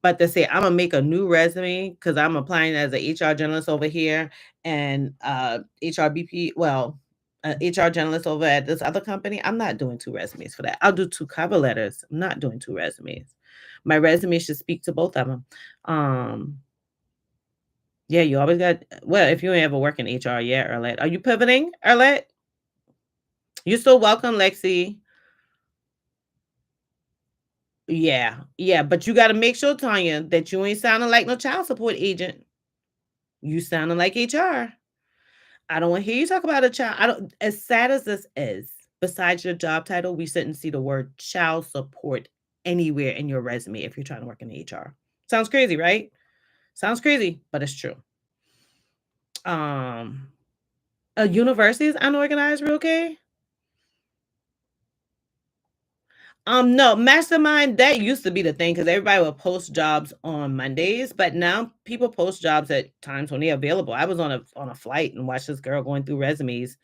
But to say I'm gonna make a new resume because I'm applying as an HR generalist over here and HR BP, well, HR generalist over at this other company, I'm not doing two resumes for that. I'll do two cover letters. I'm not doing two resumes. My resume should speak to both of them. Um, yeah, you always got, well, if you ain't ever work in HR yet, Arlette. Are you pivoting, Arlette? You're so welcome, Lexi. Yeah, yeah, but you gotta make sure, Tanya, that you ain't sounding like no child support agent. You sounding like HR. I don't want to hear you talk about a child. I don't, as sad as this is, besides your job title, we shouldn't see the word child support anywhere in your resume if you're trying to work in HR. Sounds crazy, right? Sounds crazy, but it's true. Um, Universities unorganized, real okay? No, mastermind, that used to be the thing because everybody would post jobs on Mondays, but now people post jobs at times when they're available. I was on a flight and watched this girl going through resumes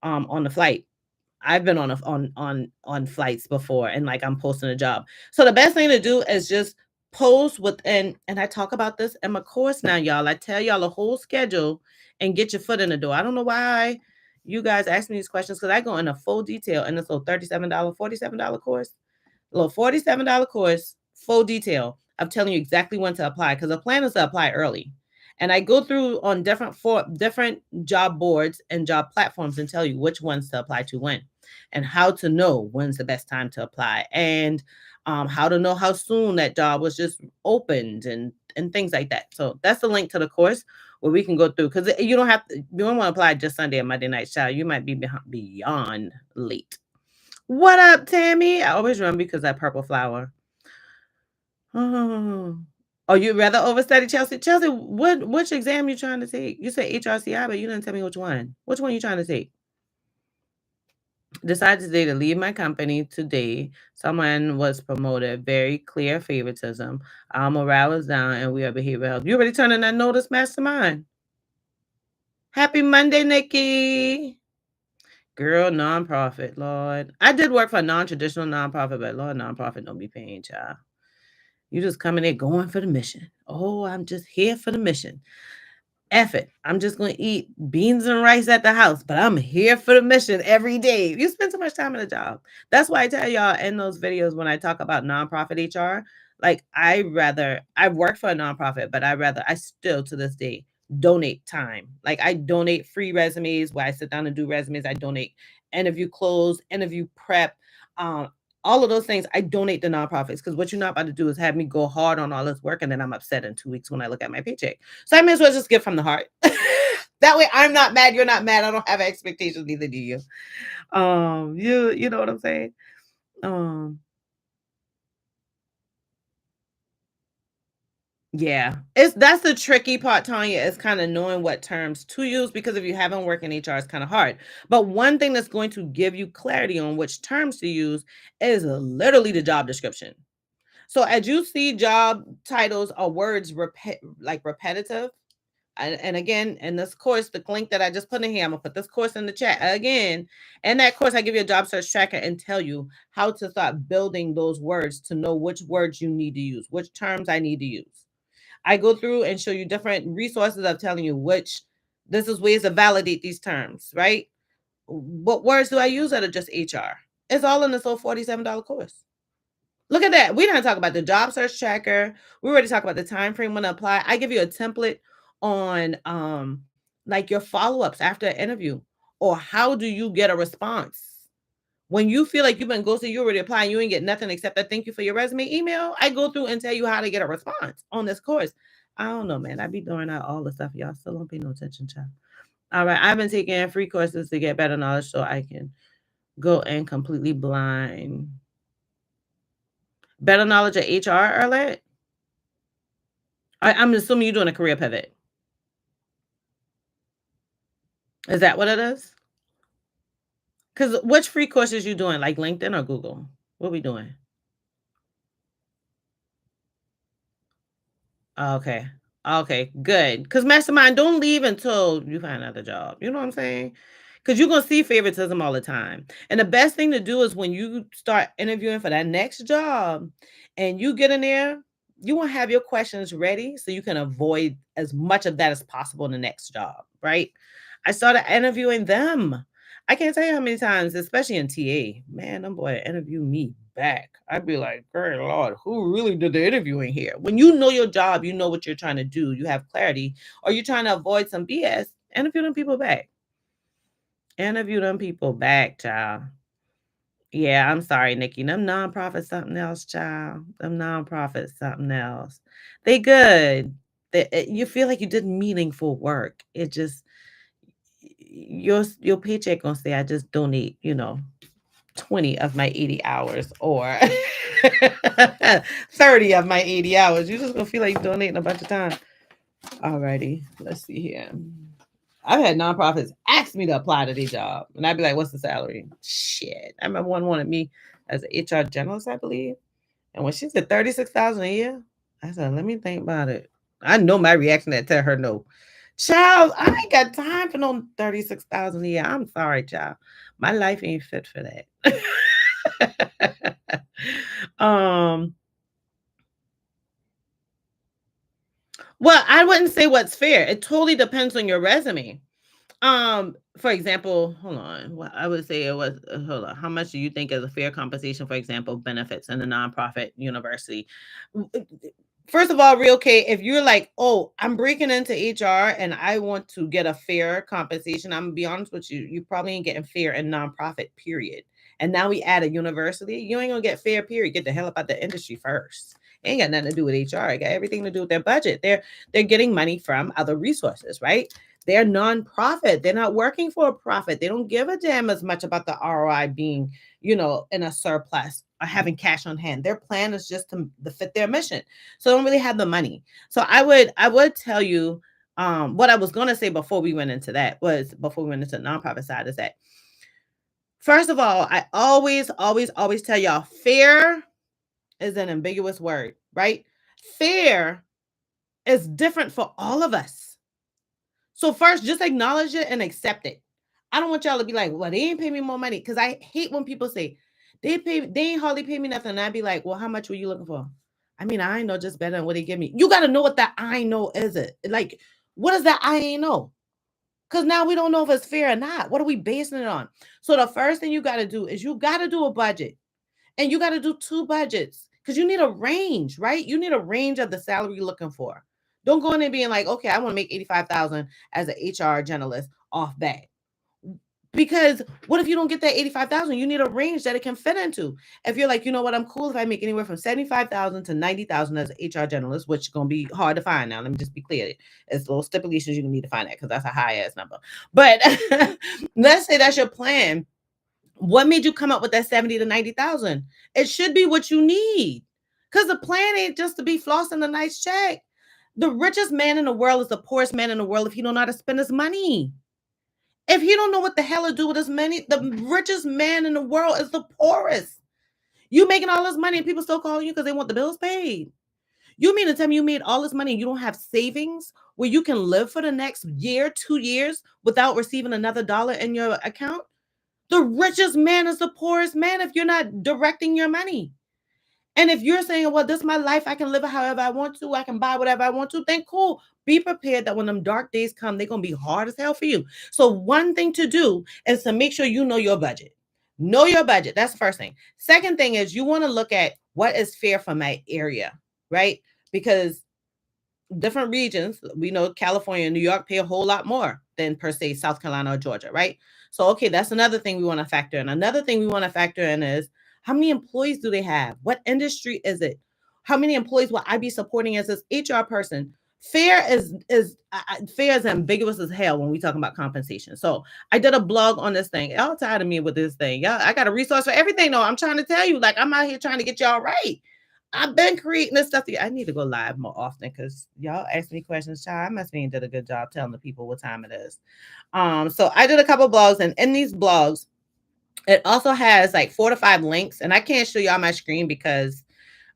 on the flight. I've been on flights before and like I'm posting a job. So the best thing to do is just post within, and I talk about this in my course now, y'all. I tell y'all the whole schedule and get your foot in the door. I don't know why you guys ask me these questions because I go into full detail in this little $37, $47 course. A little $47 course, full detail. I'm telling you exactly when to apply because the plan is to apply early. And I go through on different job boards and job platforms and tell you which ones to apply to when and how to know when's the best time to apply and how to know how soon that job was just opened and things like that. So that's the link to the course where we can go through because you don't have to, you don't want to apply just Sunday or Monday night, child. You might be beyond late. What up, Tammy? I always run because that purple flower. Oh. Oh, you rather overstudy, Chelsea? Chelsea, which exam you trying to take? You said HRCI, but you didn't tell me which one. Which one you trying to take? Decided today to leave my company today. Someone was promoted. Very clear favoritism. Our morale is down and we are behavioral health. You already turning that notice, mastermind. Happy Monday, Nikki. Girl, nonprofit, Lord. I did work for a non-traditional nonprofit, but Lord, nonprofit don't be paying, child. You just coming there going for the mission. Oh, I'm just here for the mission. F it. I'm just going to eat beans and rice at the house, but I'm here for the mission every day. You spend so much time in a job. That's why I tell y'all in those videos when I talk about nonprofit HR, like I work for a nonprofit, but I still to this day donate time. Like I donate free resumes where I sit down and do resumes. I donate interview close, interview prep, um, all of those things. I donate to nonprofits because what you're not about to do is have me go hard on all this work and then I'm upset in 2 weeks when I look at my paycheck. So I may as well just give from the heart. That way I'm not mad, you're not mad. I don't have expectations, neither do you. You know what I'm saying? Um, yeah. That's the tricky part, Tanya, is kind of knowing what terms to use because if you haven't worked in HR, it's kind of hard. But one thing that's going to give you clarity on which terms to use is literally the job description. So as you see job titles or words like repetitive, and again, in this course, the link that I just put in here, I'm gonna put this course in the chat again. In that course, I give you a job search tracker and tell you how to start building those words to know which words you need to use, which terms I need to use. I go through and show you different resources of telling you which this is ways to validate these terms, right? What words do I use that are just HR? It's all in this little $47 course. Look at that. We didn't talk about the job search tracker. We already talked about the time frame when to apply. I give you a template on like your follow-ups after an interview or how do you get a response. When you feel like you've been ghosted, you already applied, you ain't get nothing except a thank you for your resume email. I go through and tell you how to get a response on this course. I don't know, man. I be doing out all the stuff. Y'all still don't pay no attention, child. All right. I've been taking free courses to get better knowledge so I can go in completely blind. Better knowledge of HR, Arlette? I'm assuming you're doing a career pivot. Is that what it is? Because which free courses you doing, like LinkedIn or Google? What we doing? Okay. Okay, good. Because mastermind, don't leave until you find another job. You know what I'm saying? Because you're gonna see favoritism all the time. And the best thing to do is when you start interviewing for that next job and you get in there, you want to have your questions ready so you can avoid as much of that as possible in the next job, right? I started interviewing them. I can't tell you how many times, especially in TA, man, them boy interview me back. I'd be like, "Good Lord, who really did the interviewing here?" When you know your job, you know what you're trying to do, you have clarity, or you're trying to avoid some BS, interview them people back. Interview them people back, child. Yeah, I'm sorry, Nikki. Them nonprofits something else, child. Them nonprofits something else. They good. You feel like you did meaningful work. It just your paycheck gonna say, I just donate, 20 of my 80 hours or 30 of my 80 hours. You're just gonna feel like you're donating a bunch of time. Alrighty, let's see here. I've had nonprofits ask me to apply to their job, and I'd be like, "What's the salary?" Shit, I remember one wanted me as an HR generalist, I believe, and when she said 36,000 a year, I said, "Let me think about it." I know my reaction to tell her no. Child, I ain't got time for no 36,000 a year. I'm sorry, child. My life ain't fit for that. um, well, I wouldn't say what's fair. It totally depends on your resume. For example, hold on. Well, I would say it was hold on. How much do you think is a fair compensation, for example, benefits in a nonprofit university? First of all, real okay, if you're like, oh, I'm breaking into HR and I want to get a fair compensation, I'm gonna be honest with you, you probably ain't getting fair in nonprofit, period. And now we add a university, you ain't gonna get fair, period. Get the hell up out the industry first. It ain't got nothing to do with HR. It got everything to do with their budget. They're getting money from other resources, right? They're nonprofit. They're not working for a profit. They don't give a damn as much about the ROI being, in a surplus or having cash on hand. Their plan is just to fit their mission. So they don't really have the money. So I would tell you what I was gonna say before we went into that was before we went into the nonprofit side is that first of all, I always, always, always tell y'all fair is an ambiguous word, right? Fair is different for all of us. So first, just acknowledge it and accept it. I don't want y'all to be like, well, they ain't pay me more money. Cause I hate when people say they ain't hardly pay me nothing. And I'd be like, well, how much were you looking for? I mean, I know just better than what they give me. You got to know what that I know is it. Like, what is that I ain't know? Because now we don't know if it's fair or not. What are we basing it on? So the first thing you got to do is you got to do a budget. And you got to do two budgets because you need a range, right? You need a range of the salary you're looking for. Don't go in there being like, okay, I want to make 85,000 as an HR generalist off bat. Because what if you don't get that 85,000? You need a range that it can fit into. If you're like, you know what, I'm cool if I make anywhere from 75,000 to 90,000 as an HR generalist, which is going to be hard to find now. Let me just be clear. It's little stipulations you need to find that because that's a high ass number. But let's say that's your plan. What made you come up with that 70 to 90,000? It should be what you need. Because the plan ain't just to be flossing a nice check. The richest man in the world is the poorest man in the world if he don't know how to spend his money. If he don't know what the hell to do with his money, the richest man in the world is the poorest. You making all this money and people still calling you because they want the bills paid. You mean to tell me you made all this money and you don't have savings where you can live for the next year, 2 years without receiving another dollar in your account? The richest man is the poorest man if you're not directing your money. And if you're saying, well, this is my life, I can live it however I want to, I can buy whatever I want to, then cool. Be prepared that when them dark days come, they're going to be hard as hell for you. So, one thing to do is to make sure you know your budget. Know your budget. That's the first thing. Second thing is you want to look at what is fair for my area, right? Because different regions, we know California and New York pay a whole lot more than per se South Carolina or Georgia, right? So, okay, that's another thing we want to factor in. Another thing we want to factor in is how many employees do they have? What industry is it? How many employees will I be supporting as this HR person? Fair is ambiguous as hell when we talk about compensation. So I did a blog on this thing. Y'all tired of me with this thing. Y'all, I got a resource for everything. though. I'm trying to tell you, like I'm out here trying to get y'all right. I've been creating this stuff. I need to go live more often because y'all ask me questions. Child, I must be did a good job telling the people what time it is. So I did a couple blogs, and in these blogs, It also has like 4 to 5 links, and I can't show you on my screen because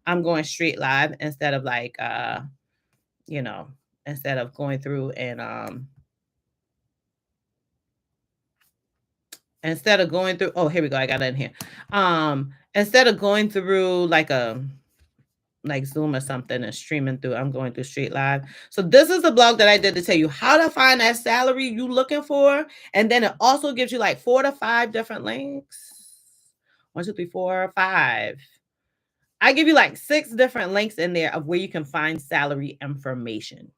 I'm going straight live instead of like, you know, instead of going through and, instead of going through, oh, here we go. I got it in here. Instead of going through like a, like Zoom or something and streaming through, I'm going through straight live. So this is the blog that I did to tell you how to find that salary you looking for. And then it also gives you like 4 to 5 different links. 1, 2, 3, 4, 5. I give you like 6 different links in there of where you can find salary information.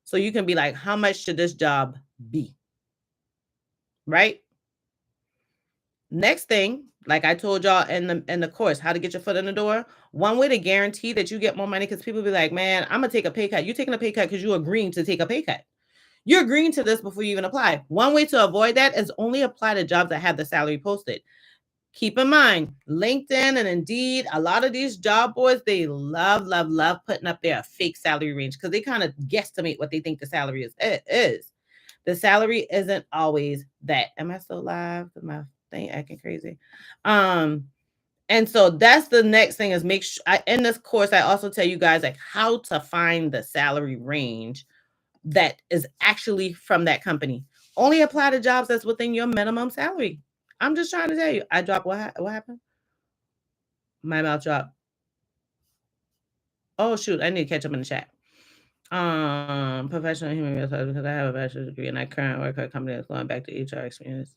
So you can be like, how much should this job be? Right? Next thing, like I told y'all in the course, how to get your foot in the door. One way to guarantee that you get more money, because people be like, man, I'm gonna take a pay cut. You're taking a pay cut because you're agreeing to take a pay cut. You're agreeing to this before you even apply. One way to avoid that is only apply to jobs that have the salary posted. Keep in mind, LinkedIn and Indeed, a lot of these job boards, they love putting up their fake salary range because they kind of guesstimate what they think the salary is. The salary isn't always that. Am I still live? Because my thing acting crazy. And so that's the next thing is make sure in this course, I also tell you guys like how to find the salary range that is actually from that company. Only apply to jobs that's within your minimum salary. I'm just trying to tell you. I dropped what happened? My mouth dropped. Oh shoot, I need to catch up in the chat. Professional human resources because I have a bachelor's degree and I currently work at a company that's going back to HR experience.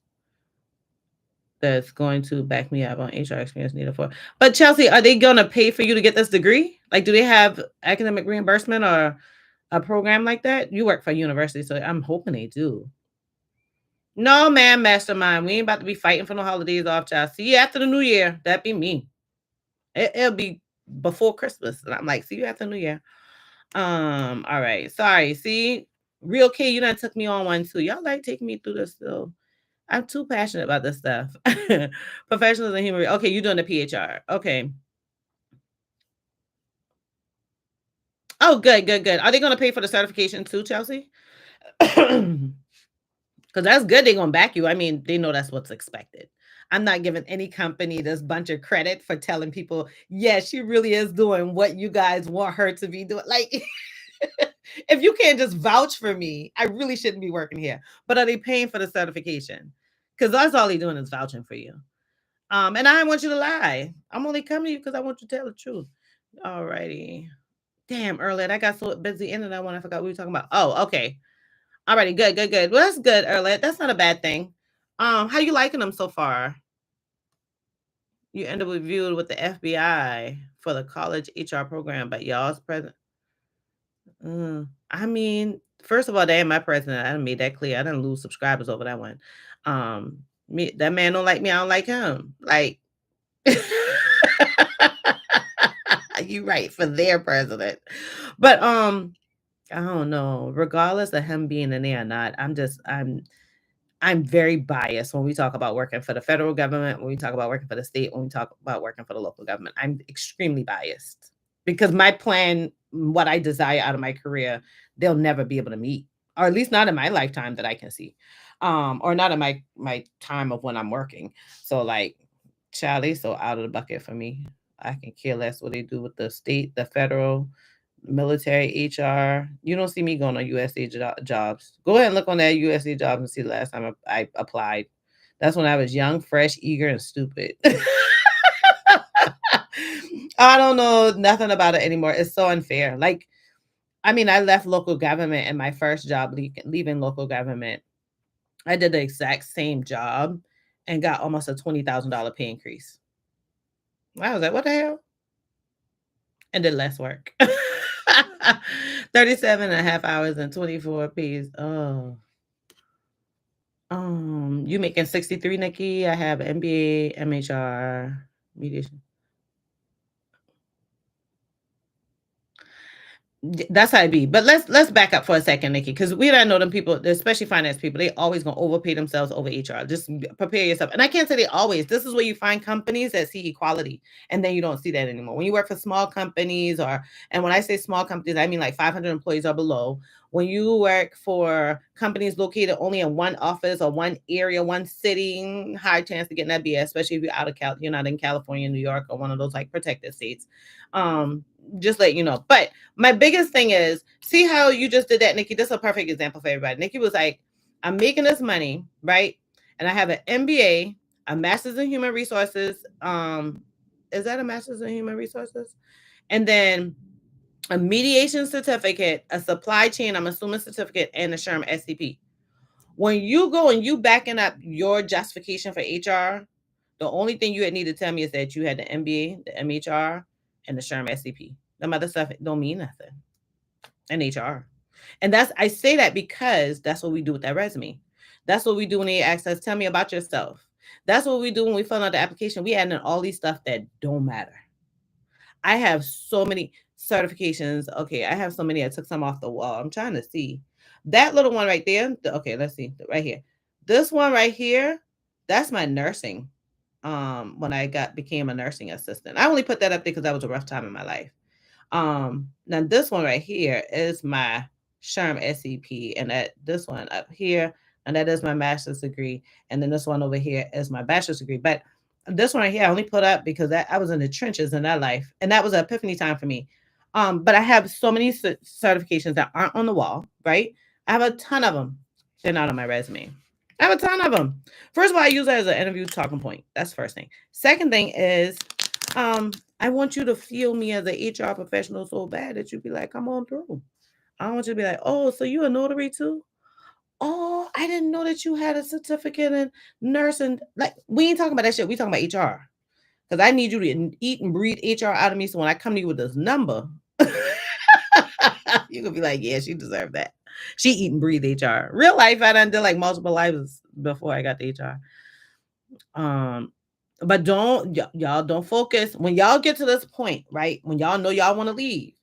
That's going to back me up on HR experience needed for. But Chelsea, are they gonna pay for you to get this degree? Like, do they have academic reimbursement or a program like that? You work for a university, so I'm hoping they do. No, man, mastermind. We ain't about to be fighting for no holidays off, child. See you after the new year. That'd be me. It'll be before Christmas. And I'm like, see you after New Year. All right. Sorry. See, real kid, you done took me on one too. Y'all like taking me through this still. I'm too passionate about this stuff. Professionals in human. Okay, you're doing the PHR. Okay. Oh, good. Are they gonna pay for the certification too, Chelsea? Because that's good. They're gonna back you. I mean, they know that's what's expected. I'm not giving any company this bunch of credit for telling people, yeah, she really is doing what you guys want her to be doing. Like, if you can't just vouch for me, I really shouldn't be working here. But are they paying for the certification? Because that's all they're doing is vouching for you. And I don't want you to lie. I'm only coming to you because I want you to tell the truth. All righty. Damn, Erlet, I got so busy in that one. I forgot what we were talking about. Oh, okay. Alrighty, good. Well, that's good, Erlet. That's not a bad thing. How you liking them so far? You end up reviewed with the FBI for the college HR program, but y'all's president. I mean, first of all, they ain't my president. I done made that clear. I didn't lose subscribers over that one. Me, that man don't like me. I don't like him. Like, you right for their president, but I don't know. Regardless of him being in there or not, I'm very biased when we talk about working for the federal government, when we talk about working for the state, when we talk about working for the local government. I'm extremely biased because my plan, what I desire out of my career, they'll never be able to meet, or at least not in my lifetime that I can see, or not in my time of when I'm working. So like, Charlie, so out of the bucket for me. I can care less what they do with the state, the federal, military, HR. You don't see me going on USA jobs. Go ahead and look on that USA jobs and see the last time I applied. That's when I was young, fresh, eager, and stupid. I don't know nothing about it anymore. It's so unfair. Like, I mean, I left local government in my first job, leaving local government. I did the exact same job and got almost a $20,000 pay increase. I was like, what the hell? And did less work. 37 and a half hours and 24 P's. Oh. You making 63, Nikki? I have MBA, MHR, mediation. That's how it be. But let's back up for a second, Nikki, because we don't know them people, especially finance people. They always gonna overpay themselves over HR. Just prepare yourself. And I can't say they always. This is where you find companies that see equality, and then you don't see that anymore. When you work for small companies, and when I say small companies, I mean like 500 employees or below. When you work for companies located only in one office or one area, one city, high chance of getting that BS, especially if you're out of you're not in California, New York, or one of those like protected states. Just let you know. But my biggest thing is, see how you just did that, Nikki? This is a perfect example for everybody. Nikki was like, I'm making this money, right? And I have an MBA, a master's in human resources. Is that a master's in human resources? And then a mediation certificate, a supply chain, I'm assuming certificate, and a SHRM SCP. When you go and you backing up your justification for HR, the only thing you had need to tell me is that you had the MBA, the MHR, and the SHRM SCP. The other stuff don't mean nothing in HR. And I say that because that's what we do with that resume. That's what we do when they ask us, tell me about yourself. That's what we do when we fill out the application. We add in all these stuff that don't matter. I have so many certifications. Okay, I have so many. I took some off the wall. I'm trying to see. That little one right there. Okay, let's see. Right here. This one right here, that's my nursing. When I became a nursing assistant. I only put that up there because that was a rough time in my life. Now this one right here is my SHRM SCP, and this one up here, and that is my master's degree, and then this one over here is my bachelor's degree. But this one right here, I only put up because I was in the trenches in that life, and that was an epiphany time for me. But I have so many certifications that aren't on the wall, right? I have a ton of them. They're not on my resume. I have a ton of them. First of all, I use that as an interview talking point. That's the first thing. Second thing is, I want you to feel me as an HR professional so bad that you be like, come on through. I don't want you to be like, oh, so you a notary too? Oh, I didn't know that you had a certificate in nursing. Like, we ain't talking about that shit. We talking about HR. Because I need you to eat and breathe HR out of me. So when I come to you with this number, you could be like, yeah, she deserved that. She eat and breathe HR. Real life, I done did like multiple lives before I got to HR. But y'all don't focus. When y'all get to this point, right? When y'all know y'all want to leave,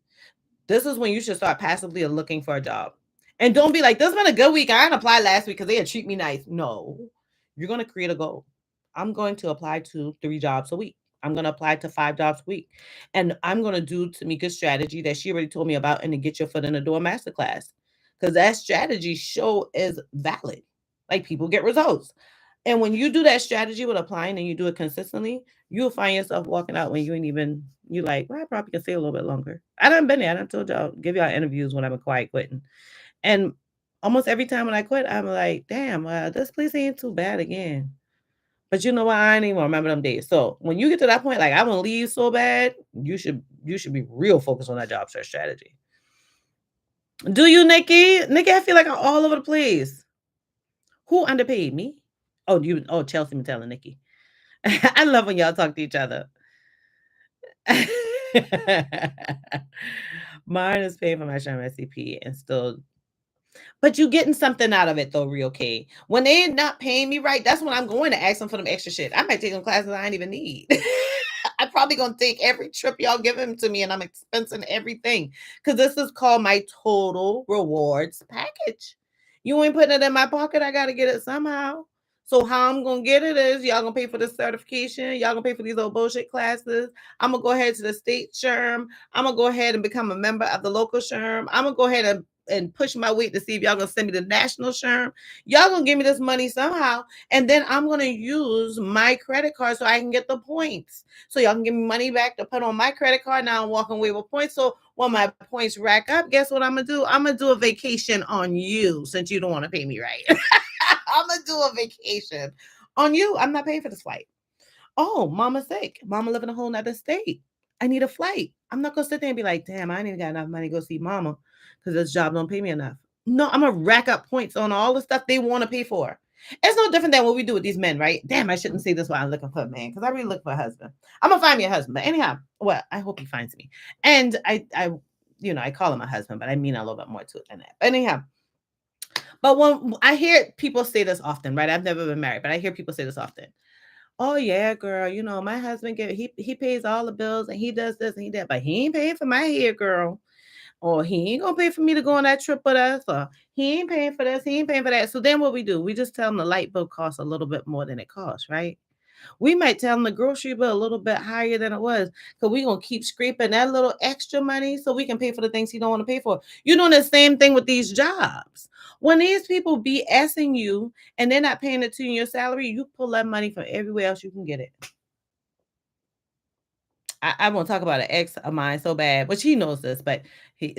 this is when you should start passively looking for a job. And don't be like, this has been a good week. I didn't apply last week because they had treat me nice. No, you're going to create a goal. I'm going to apply to 3 jobs a week. I'm going to apply to 5 jobs a week. And I'm going to do Tamika's strategy that she already told me about in the Get Your Foot in the Door masterclass. Because that strategy show is valid. Like, people get results. And when you do that strategy with applying and you do it consistently, you'll find yourself walking out when you ain't even, you like, well, I probably can stay a little bit longer. I done been there. I done told y'all, give y'all interviews when I'm quiet quitting. And almost every time when I quit, I'm like, damn, this place ain't too bad again. But you know what? I ain't even remember them days. So when you get to that point, like I want to leave so bad, you should be real focused on that job search strategy. Do you, Nikki? Nikki, I feel like I'm all over the place. Who underpaid me? Oh, Chelsea Mattel Nikki. I love when y'all talk to each other. Mine is paying for my SHRM SCP and still, but you getting something out of it though, real K. When they're not paying me right, that's when I'm going to ask them for them extra shit. I might take them classes I ain't even need. I'm probably gonna take every trip y'all give them to me, and I'm expensing everything because this is called my total rewards package. You ain't putting it in my pocket. I gotta get it somehow. So how I'm gonna get it is y'all gonna pay for the certification. Y'all gonna pay for these old bullshit classes. I'm gonna go ahead to the state SHRM. I'm gonna go ahead and become a member of the local SHRM. I'm gonna go ahead and push my weight to see if y'all gonna send me the national SHRM. Y'all gonna give me this money somehow, and then I'm gonna use my credit card so I can get the points. So y'all can give me money back to put on my credit card. Now I'm walking away with points. So when my points rack up, guess what I'm gonna do? I'm gonna do a vacation on you since you don't want to pay me right. I'm gonna do a vacation on you. I'm not paying for this flight. Oh, mama's sick. Mama live in a whole nother state. I need a flight. I'm not gonna sit there and be like, damn, I ain't even got enough money to go see mama because this job don't pay me enough. No, I'm gonna rack up points on all the stuff they want to pay for. It's no different than what we do with these men, right? Damn, I shouldn't say this while I'm looking for a man because I really look for a husband. I'm gonna find me a husband. But anyhow, well, I hope he finds me. And I call him a husband, but I mean a little bit more to it than that. But anyhow, but when I hear people say this often, right? I've never been married, but I hear people say this often. Oh yeah, girl, my husband he pays all the bills and he does this and he that, but he ain't paying for my hair, girl. Or he ain't gonna pay for me to go on that trip with us, or he ain't paying for this, he ain't paying for that. So then what we do? We just tell them the light bill costs a little bit more than it costs, right? We might tell them the grocery bill a little bit higher than it was, because we gonna keep scraping that little extra money so we can pay for the things he don't want to pay for. You're doing the same thing with these jobs. When these people BSing you and they're not paying it to you in your salary, you pull that money from everywhere else you can get it. I won't talk about an ex of mine so bad, but he knows this, but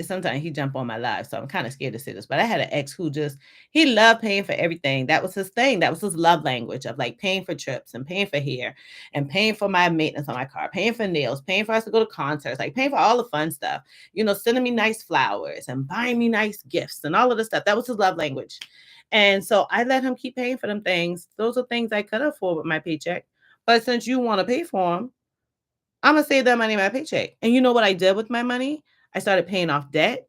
sometimes he jump on my live, so I'm kind of scared to say this. But I had an ex who just he loved paying for everything. That was his thing. That was his love language of like paying for trips and paying for hair and paying for my maintenance on my car, paying for nails, paying for us to go to concerts, like paying for all the fun stuff, sending me nice flowers and buying me nice gifts and all of this stuff. That was his love language. And so I let him keep paying for them things. Those are things I could afford with my paycheck. But since you want to pay for them, Imma save that money in my paycheck. And you know what I did with my money? I started paying off debt.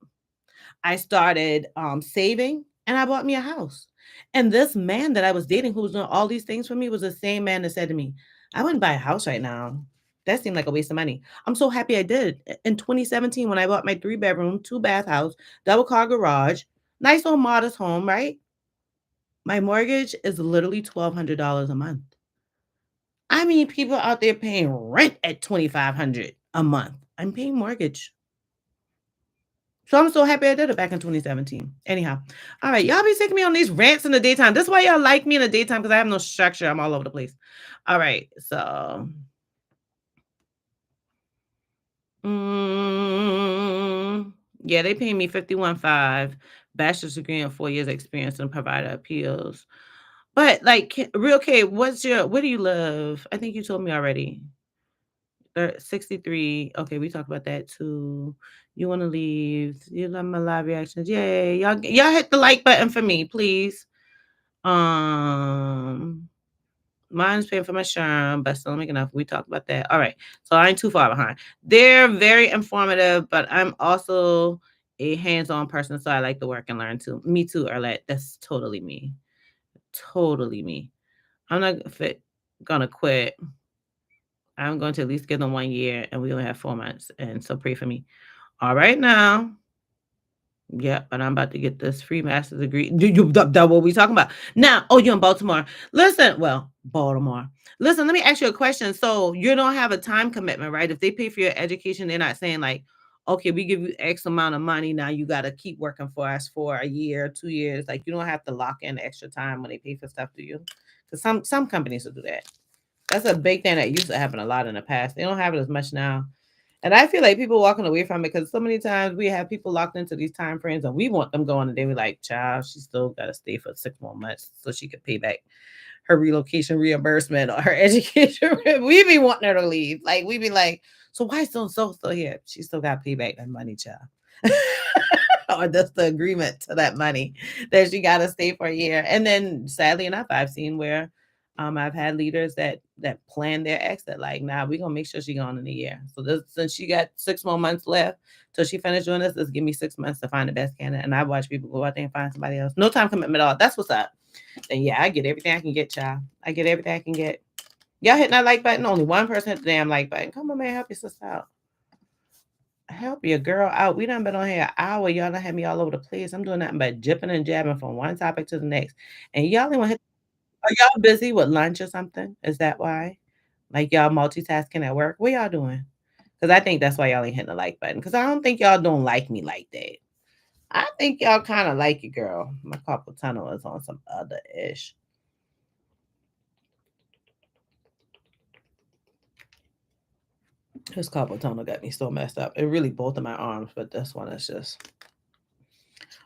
I started, saving, and I bought me a house. And this man that I was dating who was doing all these things for me was the same man that said to me, "I wouldn't buy a house right now. That seemed like a waste of money." I'm so happy I did. In 2017, when I bought my 3-bedroom, 2-bath house, double car garage, nice little modest home, right? My mortgage is literally $1,200 a month. I mean, people out there paying rent at 2,500 a month. I'm paying mortgage. So I'm so happy I did it back in 2017. Anyhow, all right, y'all be taking me on these rants in the daytime. This is why y'all like me in the daytime, because I have no structure. I'm all over the place. All right, so yeah, they pay me 51.5, bachelor's degree and 4 years experience in provider appeals. But like, real K, where do you live? I think you told me already. 63. Okay, we talked about that too. You want to leave. You love my live reactions. Yay. Y'all hit the like button for me, please. Um Mine's paying for my SHRM, but still making enough. We talked about that. All right. So I ain't too far behind. They're very informative, but I'm also a hands-on person, so I like to work and learn too. Me too, Arlette. That's totally me. Totally me. I'm not gonna quit. I'm going to at least give them 1 year, and we only have 4 months, and so pray for me. All right now. Yeah, but I'm about to get this free master's degree. Do you that what we talking about? Now, oh, you're in Baltimore. Listen, well, Baltimore. Listen, let me ask you a question. So you don't have a time commitment, right? If they pay for your education, they're not saying like, okay, we give you X amount of money. Now you got to keep working for us for a year, 2 years. Like you don't have to lock in extra time when they pay for stuff to you. Because some companies will do that. That's a big thing that used to happen a lot in the past. They don't have it as much now. And I feel like people walking away from it because so many times we have people locked into these time frames and we want them going and they were like, child, she still got to stay for 6 more months so she could pay back her relocation reimbursement or her education. We be wanting her to leave. Like, we be like, so why is so still here? She still got to pay back that money, child. Or that's the agreement to that money that she got to stay for a year. And then sadly enough, I've seen where I've had leaders that plan their exit. Like, nah, we're gonna make sure she gone in a year. So since she got 6 more months left till she finished doing this, let's give me 6 months to find the best candidate. And I watch people go out there and find somebody else. No time commitment at all. That's what's up. And yeah, I get everything I can get, child. I get everything I can get. Y'all hitting that like button. Only one person hit the damn like button. Come on, man, help your sister out. Help your girl out. We done been on here an hour. Y'all done had me all over the place. I'm doing nothing but jipping and jabbing from one topic to the next. And y'all ain't want to hit. Are y'all busy with lunch or something? Is that why? Like y'all multitasking at work? What y'all doing? Because I think that's why y'all ain't hitting the like button. Because I don't think y'all don't like me like that. I think y'all kind of like it, girl. My carpal tunnel is on some other ish. This carpal tunnel got me so messed up. It really both of my arms, but this one is just.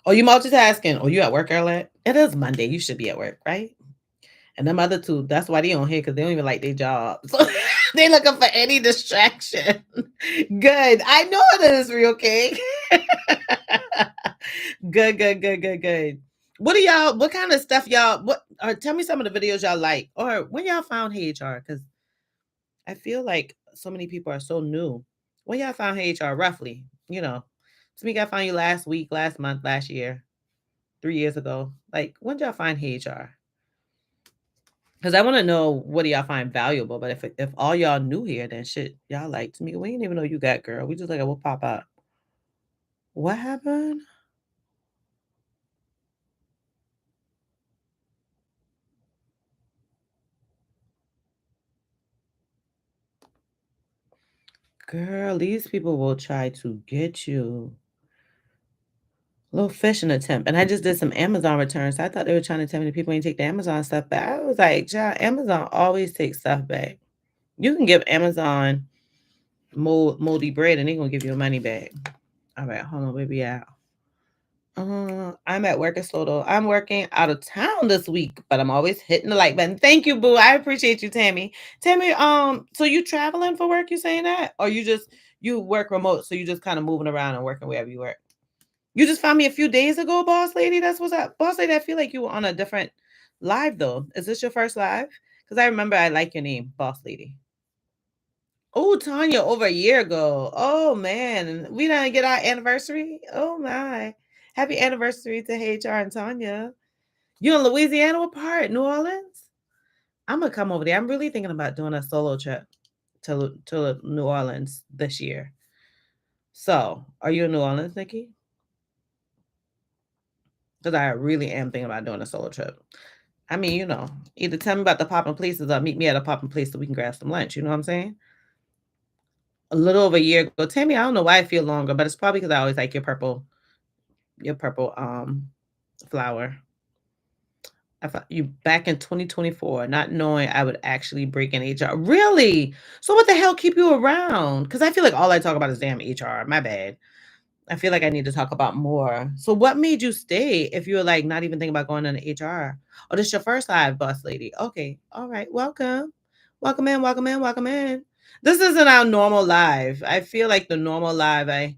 Oh, you multitasking? Oh, you at work, Erlet? It is Monday. You should be at work, right? And them other two, that's why they on here because they don't even like their job. So they looking for any distraction. Good. I know it is real cake. Good, good, good, good, good. What kind of stuff y'all, or tell me some of the videos y'all like, or when y'all found Hey HR, because I feel like so many people are so new. When y'all found Hey HR, roughly, to me, I found you last week, last month, last year, 3 years ago. Like, when did y'all find Hey HR? Because I want to know what do y'all find valuable. But if all y'all new here, then shit, y'all like to me. We didn't even know you got girl. We just like we'll pop up. What happened? Girl, these people will try to get you. Little fishing attempt. And I just did some Amazon returns. I thought they were trying to tell me that people ain't take the Amazon stuff back. I was like, "Child, Amazon always takes stuff back. You can give Amazon moldy bread and they're gonna give you your money back." All right, hold on, where we at? I'm at work at Soto. I'm working out of town this week, but I'm always hitting the like button. Thank you, boo. I appreciate you, Tammy. Tammy, so you traveling for work? You saying that, or you work remote, so you just kind of moving around and working wherever you work? You just found me a few days ago, boss lady. That's what's up, boss lady. I feel like you were on a different live though. Is this your first live? Because I remember I like your name, boss lady. Oh, Tanya, over a year ago. Oh man, we didn't get our anniversary. Oh my, happy anniversary to HR and Tanya. You in Louisiana? What part? New Orleans? I'm gonna come over there. I'm really thinking about doing a solo trip to New Orleans this year. So, are you in New Orleans, Nikki? Because I really am thinking about doing a solo trip. I mean, either tell me about the popping places or meet me at a popping place so we can grab some lunch. You know what I'm saying? A little over a year ago, Tammy, I don't know why I feel longer, but it's probably because I always like your purple flower. I thought you back in 2024, not knowing I would actually break in HR. Really? So what the hell keep you around? Because I feel like all I talk about is damn HR. My bad. I feel like I need to talk about more. So what made you stay if you were like not even thinking about going into HR? Oh, this your first live, boss lady. Okay. All right. Welcome. Welcome in, welcome in, welcome in. This isn't our normal live. I feel like the normal live I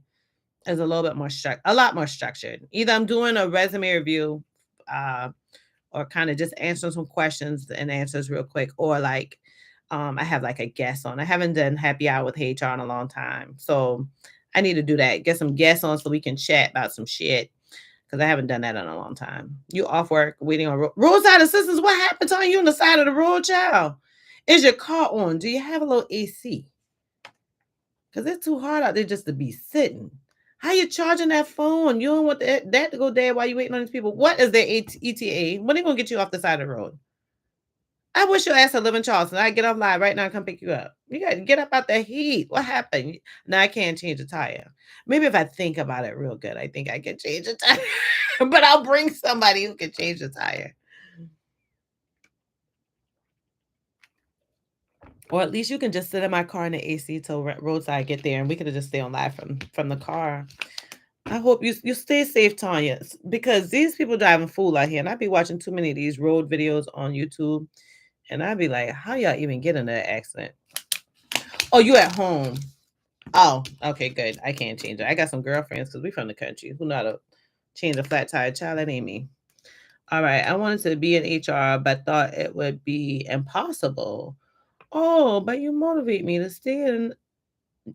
is a little bit more a lot more structured. Either I'm doing a resume review, uh, or kind of just answering some questions and answers real quick, or like I have like a guest on. I haven't done happy hour with HR in a long time. So I need to do that. Get some guests on so we can chat about some shit. Because I haven't done that in a long time. You off work, waiting on roadside assistance. What happened to you on the side of the road, child? Is your car on? Do you have a little AC? Because it's too hard out there just to be sitting. How you charging that phone? You don't want that to go dead while you waiting on these people. What is their ETA? When are they going to get you off the side of the road? I wish your ass had live in Charleston. I get off live right now and come pick you up. You got to get up out the heat. What happened? Now I can't change a tire. Maybe if I think about it real good, I think I can change a tire. But I'll bring somebody who can change the tire. Or at least you can just sit in my car in the AC till roadside get there, and we could just stay on live from the car. I hope you stay safe, Tanya, because these people driving fool out here, and I be watching too many of these road videos on YouTube, and I be like, how y'all even get in that accident? Oh, you at home? Oh, okay, good. I can't change it. I got some girlfriends because we from the country who know how to change a flat tire. Child, that ain't me. All right, I wanted to be in HR, but thought it would be impossible. Oh, but you motivate me to stay in.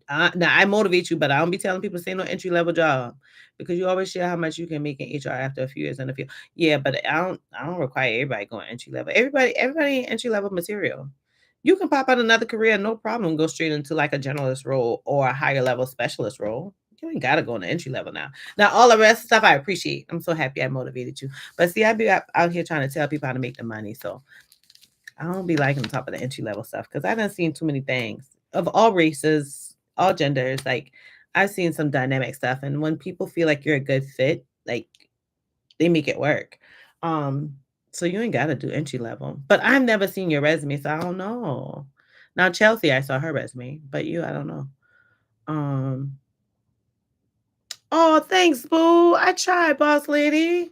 Now I motivate you, but I don't be telling people to say no entry level job because you always share how much you can make in HR after a few years in the field. Yeah, but I don't require everybody going entry level. Everybody ain't entry level material. You can pop out another career, no problem, go straight into like a generalist role or a higher level specialist role. You ain't gotta go in the entry level now. Now all the rest stuff I appreciate. I'm so happy I motivated you. But see, I be out here trying to tell people how to make the money. So I don't be liking the top of the entry level stuff because I done seen too many things of all races, all genders. Like I've seen some dynamic stuff, and when people feel like you're a good fit, like they make it work. Um, so you ain't got to do entry level. But I've never seen your resume, so I don't know. Now Chelsea, I saw her resume, but you, I don't know. Um, Oh, thanks, boo. I tried, boss lady.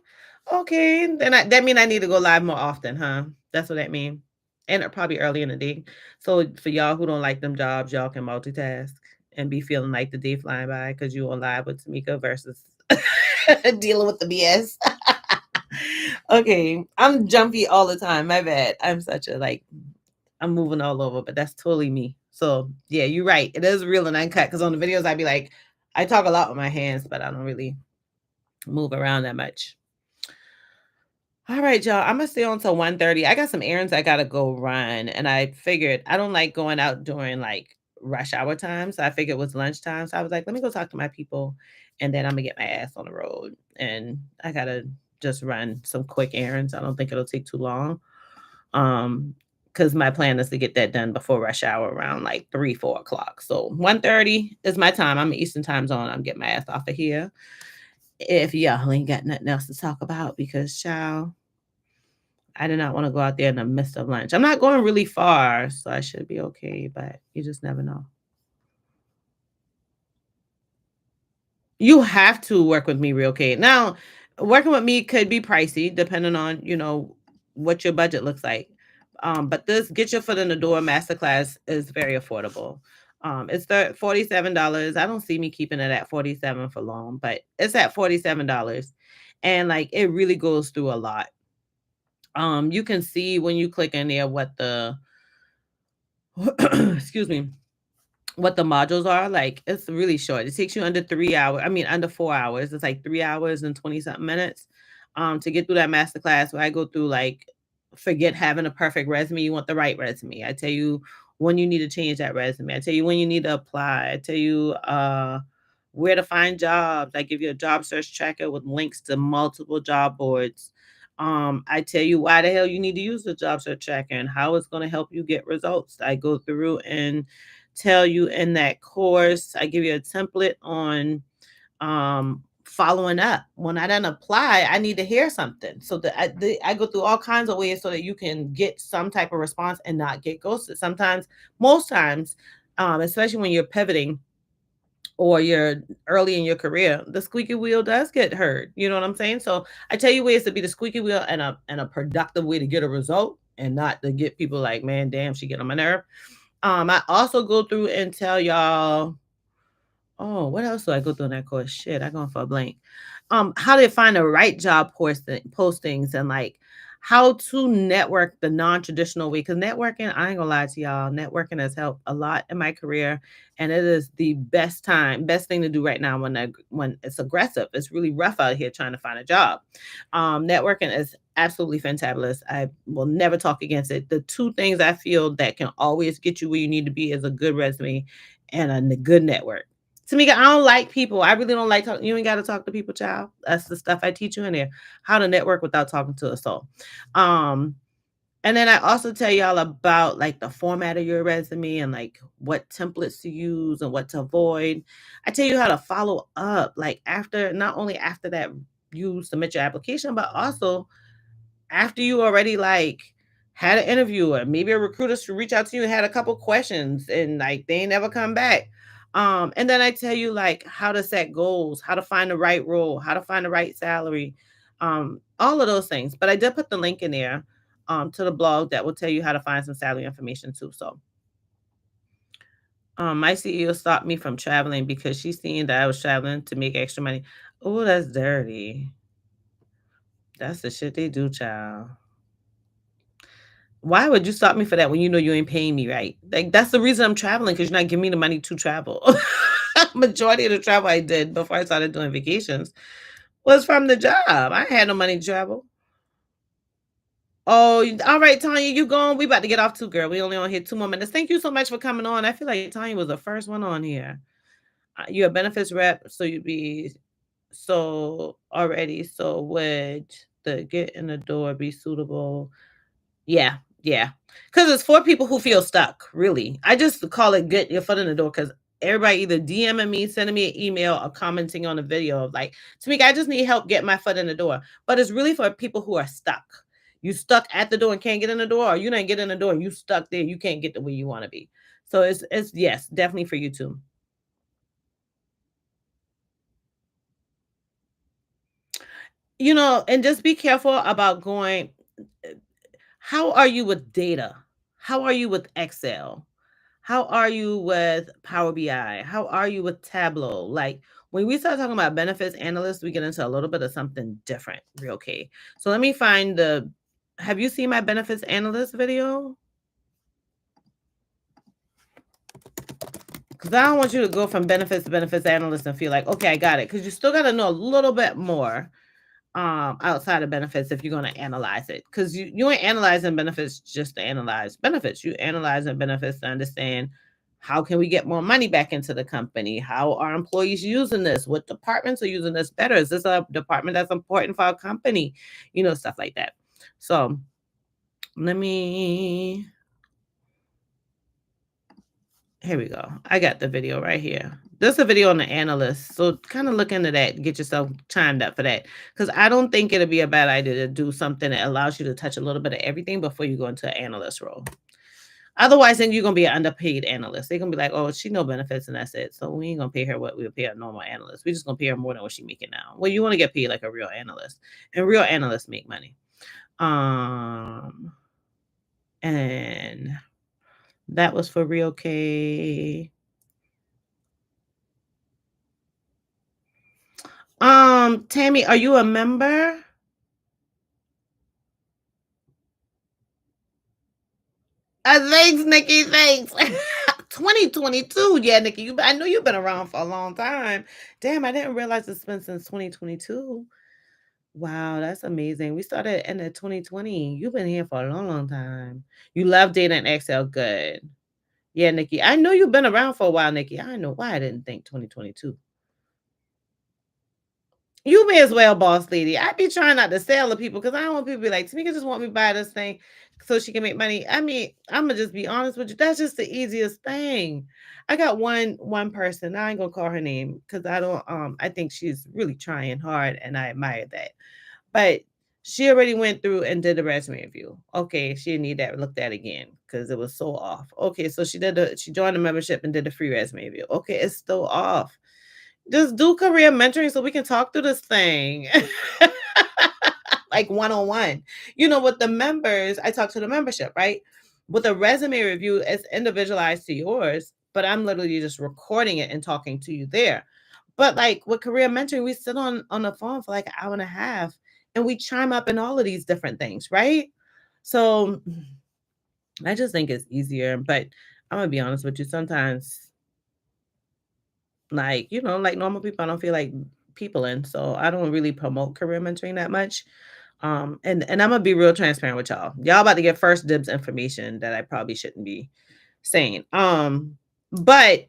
Okay, then that mean I need to go live more often, huh? That's what that mean. And probably early in the day. So for y'all who don't like them jobs, y'all can multitask and be feeling like the day flying by because you on live with Tamika versus dealing with the BS. Okay, I'm jumpy all the time. My bad. I'm such a I'm moving all over, but that's totally me. So yeah, you're right. It is real and uncut because on the videos I'd be like, I talk a lot with my hands, but I don't really move around that much. All right, y'all. I'm gonna stay on till 1:30. I got some errands I gotta go run. And I figured I don't like going out during like rush hour time. So I figured it was lunchtime. So I was like, let me go talk to my people and then I'm gonna get my ass on the road. And I gotta just run some quick errands. I don't think it'll take too long. Because my plan is to get that done before rush hour around like 3, 4 o'clock. So 1:30 is my time. I'm Eastern time zone. I'm getting my ass off of here. If y'all ain't got nothing else to talk about, because child, I did not want to go out there in the midst of lunch. I'm not going really far, so I should be okay, but you just never know. You have to work with me real okay. Now, working with me could be pricey depending on, what your budget looks like. But this Get Your Foot in the Door masterclass is very affordable. It's the $47. I don't see me keeping it at 47 for long, but it's at $47. And like it really goes through a lot. You can see when you click in there what the excuse me, what the modules are. Like it's really short. It takes you under 3 hours. I mean, under 4 hours. It's like 3 hours and 20 something minutes to get through that master class where I go through like forget having a perfect resume. You want the right resume. I tell you when you need to change that resume. I tell you when you need to apply. I tell you where to find jobs. I give you a job search tracker with links to multiple job boards. I tell you why the hell you need to use the job search tracker and how it's going to help you get results. I go through and tell you in that course. I give you a template on following up. When I done apply, I need to hear something. So that I go through all kinds of ways so that you can get some type of response and not get ghosted. Sometimes, most times, especially when you're pivoting or you're early in your career, the squeaky wheel does get heard. You know what I'm saying? So I tell you ways to be the squeaky wheel and a productive way to get a result and not to get people like, man, damn, she get on my nerve. I also go through and tell y'all, oh, what else do I go through in that course? Shit, I going for a blank. How to find the right job postings and like how to network the non-traditional way. Because networking, I ain't gonna lie to y'all, networking has helped a lot in my career, and it is the best thing to do right now when it's aggressive. It's really rough out here trying to find a job. Networking is absolutely fantabulous. I will never talk against it. The two things I feel that can always get you where you need to be is a good resume and a good network. Tamika, I don't like people. I really don't like talking. You ain't got to talk to people, child. That's the stuff I teach you in there. How to network without talking to a soul. Um, and then I also tell y'all about like the format of your resume and like what templates to use and what to avoid. I tell you how to follow up, like after not only after that you submit your application, but also after you already like had an interview or maybe a recruiter should reach out to you and had a couple questions and like they ain't never come back. And then I tell you like how to set goals, how to find the right role, how to find the right salary, all of those things. But I did put the link in there to the blog that will tell you how to find some salary information too. So my CEO stopped me from traveling because she's seeing that I was traveling to make extra money. Oh, that's dirty. That's the shit they do, child. Why would you stop me for that when you know you ain't paying me right? Like, that's the reason I'm traveling because 'cause you're not giving me the money to travel. Majority of the travel I did before I started doing vacations was from the job. I ain't had no money to travel. Oh, all right, Tanya, you going? We about to get off too, girl. We only on here 2 more minutes. Thank you so much for coming on. I feel like Tanya was the first one on here. You're a benefits rep, so you'd be so already. So would the get in the door be suitable? Yeah, yeah. Because it's for people who feel stuck, really. I just call it get your foot in the door because everybody either DMing me, sending me an email, or commenting on a video of like, Tamika, I just need help getting my foot in the door. But it's really for people who are stuck. You stuck at the door and can't get in the door, or you didn't get in the door and you stuck there, you can't get to where you want to be. So it's yes, definitely for you too. And just be careful about going. How are you with data? How are you with Excel? How are you with Power BI? How are you with Tableau? Like when we start talking about benefits analysts, we get into a little bit of something different, real okay. So let me find the have you seen my benefits analyst video? Because I don't want you to go from benefits to benefits analyst and feel like, okay, I got it. Because you still got to know a little bit more outside of benefits if you're going to analyze it. Because you ain't analyzing benefits just to analyze benefits. You analyzing benefits to understand How can we get more money back into the company? How are employees using this? What departments are using this better? Is this a department that's important for our company? Stuff like that. So let me, here we go. I got the video right here. This is a video on the analyst. So kind of look into that, get yourself chimed up for that. Because I don't think it'd be a bad idea to do something that allows you to touch a little bit of everything before you go into an analyst role. Otherwise, then you're gonna be an underpaid analyst. They're gonna be like, "Oh, she no benefits, and that's it." So we ain't gonna pay her what we would pay a normal analyst. We're just gonna pay her more than what she making now. Well, you want to get paid like a real analyst, and real analysts make money. And that was for real K. Tammy, are you a member? Thanks, Nikki. Thanks. 2022. Yeah, Nikki. I know you've been around for a long time. Damn, I didn't realize it's been since 2022. Wow, that's amazing. We started in the 2020. You've been here for a long, long time. You love data and Excel. Good. Yeah, Nikki. I know you've been around for a while, Nikki. I don't know why I didn't think 2022. You may as well, boss lady. I be trying not to sell to people because I don't want people to be like, Tamika just want me to buy this thing so she can make money. I mean, I'm gonna just be honest with you. That's just the easiest thing. I got one person. I ain't gonna call her name because I don't I think she's really trying hard and I admire that. But she already went through and did the resume review. Okay, she didn't need that looked at again because it was so off. Okay, so she joined the membership and did the free resume review. Okay, it's still off. Just do career mentoring so we can talk through this thing. Like one-on-one. With the members, I talk to the membership, right? With a resume review, it's individualized to yours, but I'm literally just recording it and talking to you there. But like with career mentoring, we sit on the phone for like an hour and a half and we chime up in all of these different things, right? So I just think it's easier. But I'm gonna be honest with you, sometimes like normal people, I don't feel like people in. So I don't really promote career mentoring that much. And I'm gonna be real transparent with y'all. Y'all about to get first dibs information that I probably shouldn't be saying. But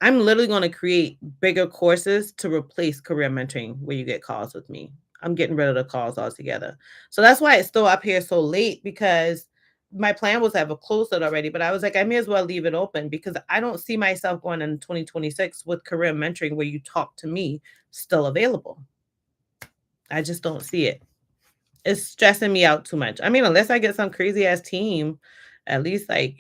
I'm literally gonna create bigger courses to replace career mentoring where you get calls with me. I'm getting rid of the calls altogether. So that's why it's still up here so late because my plan was to have closed it already, but I was like, I may as well leave it open because I don't see myself going in 2026 with career mentoring where you talk to me still available. I just don't see it. It's stressing me out too much. I mean, unless I get some crazy ass team, at least like,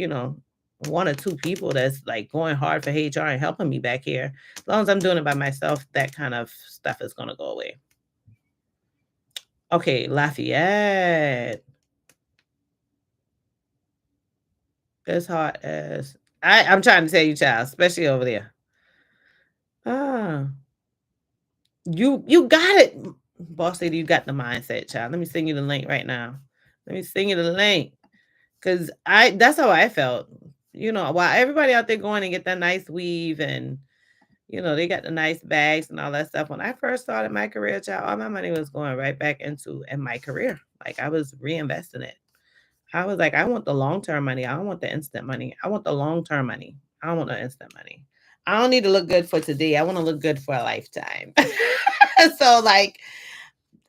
one or two people that's like going hard for HR and helping me back here. As long as I'm doing it by myself, that kind of stuff is going to go away. Okay, Lafayette. As hot as I'm trying to tell you, child, especially over there. Ah, you got it, boss lady. You got the mindset, child. Let me send you the link right now. Let me send you the link because that's how I felt. While everybody out there going and get that nice weave and they got the nice bags and all that stuff. When I first started my career, child, all my money was going right back into in my career. Like I was reinvesting it. I was like, I want the long-term money. I don't want the instant money. I want the long-term money. I don't want the instant money. I don't need to look good for today. I want to look good for a lifetime. So like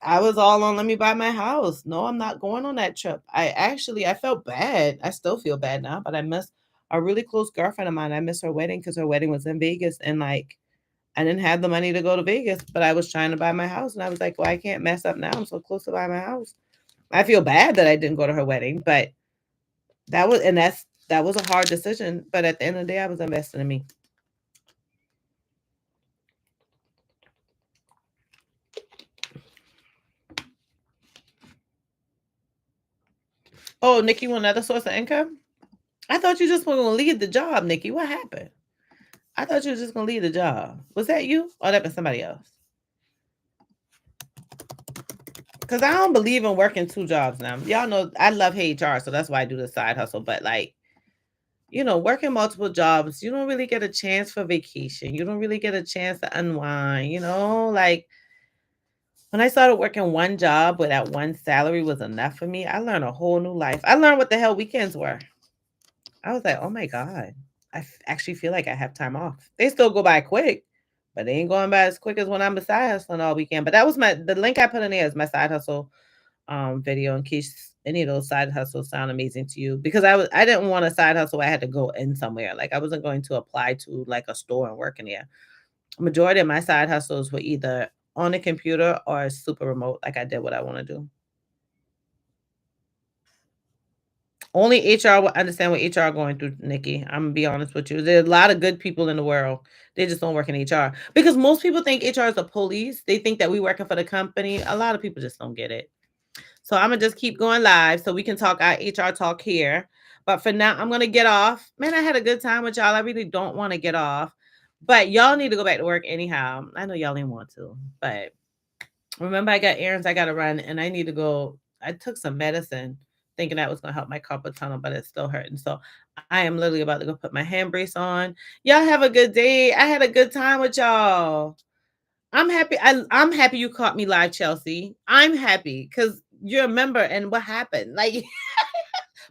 I was all on let me buy my house. No, I'm not going on that trip. I felt bad. I still feel bad now, but I miss a really close girlfriend of mine. I miss her wedding because her wedding was in Vegas and like I didn't have the money to go to Vegas, but I was trying to buy my house and I was like, well, I can't mess up now. I'm so close to buy my house. I feel bad that I didn't go to her wedding, but that was a hard decision. But at the end of the day, I was investing in me. Oh, Nikki, want another source of income? I thought you just were gonna leave the job, Nikki. What happened? I thought you were just gonna leave the job. Was that you? Or that was somebody else? Because I don't believe in working two jobs now. Y'all know I love HR, so that's why I do the side hustle. But like, working multiple jobs, you don't really get a chance for vacation. You don't really get a chance to unwind, like when I started working one job where that one salary was enough for me, I learned a whole new life. I learned what the hell weekends were. I was like, oh my God. actually feel like I have time off. They still go by quick, but they ain't going by as quick as when I'm side hustling all weekend. But that was the link I put in there is my side hustle video in case any of those side hustles sound amazing to you. Because I didn't want a side hustle where I had to go in somewhere. Like I wasn't going to apply to like a store and work in there. Majority of my side hustles were either on the computer or super remote, like I did what I want to do. Only HR will understand what HR going through, Nikki. I'm gonna be honest with you. There's a lot of good people in the world. They just don't work in HR because most people think HR is the police. They think that we working for the company. A lot of people just don't get it. So I'm gonna just keep going live so we can talk our HR talk here. But for now, I'm gonna get off. Man, I had a good time with y'all. I really don't want to get off, but y'all need to go back to work anyhow. I know y'all didn't want to, but remember, I got errands I gotta run, and I need to go. I took some medicine thinking that was gonna help my carpal tunnel, but it's still hurting. So I am literally about to go put my hand brace on. Y'all have a good day. I had a good time with y'all. I'm happy. I'm happy you caught me live, Chelsea. I'm happy because you're a member, and what happened? Like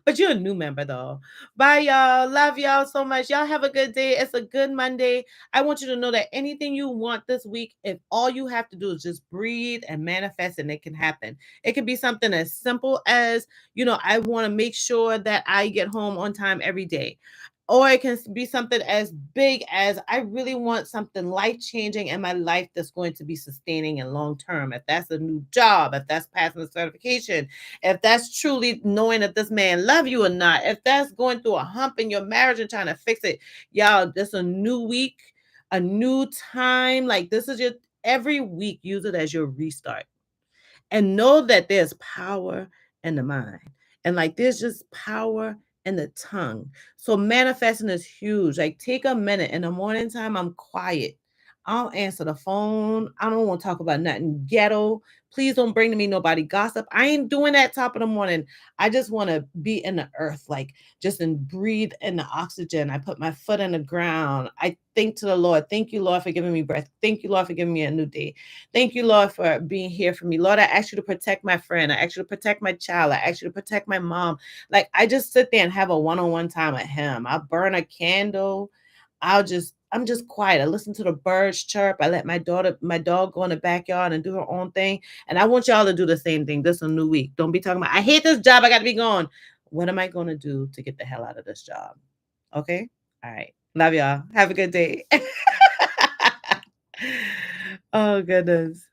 but you're a new member though. Bye, y'all. Love y'all so much. Y'all have a good day. It's a good Monday. I want you to know that anything you want this week, if all you have to do is just breathe and manifest, and it can happen. It can be something as simple as, I want to make sure that I get home on time every day. Or it can be something as big as I really want something life changing in my life that's going to be sustaining and long term. If that's a new job, if that's passing a certification, if that's truly knowing if this man love you or not, if that's going through a hump in your marriage and trying to fix it, y'all, this a new week, a new time. Like this is your every week, use it as your restart and know that there's power in the mind. And like there's just power in the tongue. So manifesting is huge. Like take a minute in the morning time, I'm quiet. I don't answer the phone. I don't want to talk about nothing ghetto. Please don't bring to me nobody gossip. I ain't doing that top of the morning. I just want to be in the earth, like just and breathe in the oxygen. I put my foot in the ground. I think to the Lord. Thank you, Lord, for giving me breath. Thank you, Lord, for giving me a new day. Thank you, Lord, for being here for me. Lord, I ask you to protect my friend. I ask you to protect my child. I ask you to protect my mom. Like I just sit there and have a one-on-one time with him. I burn a candle. I'm just quiet. I listen to the birds chirp. I let my dog go in the backyard and do her own thing. And I want y'all to do the same thing. This is a new week. Don't be talking about, I hate this job. I got to be gone. What am I going to do to get the hell out of this job? Okay. All right. Love y'all. Have a good day. Oh, goodness.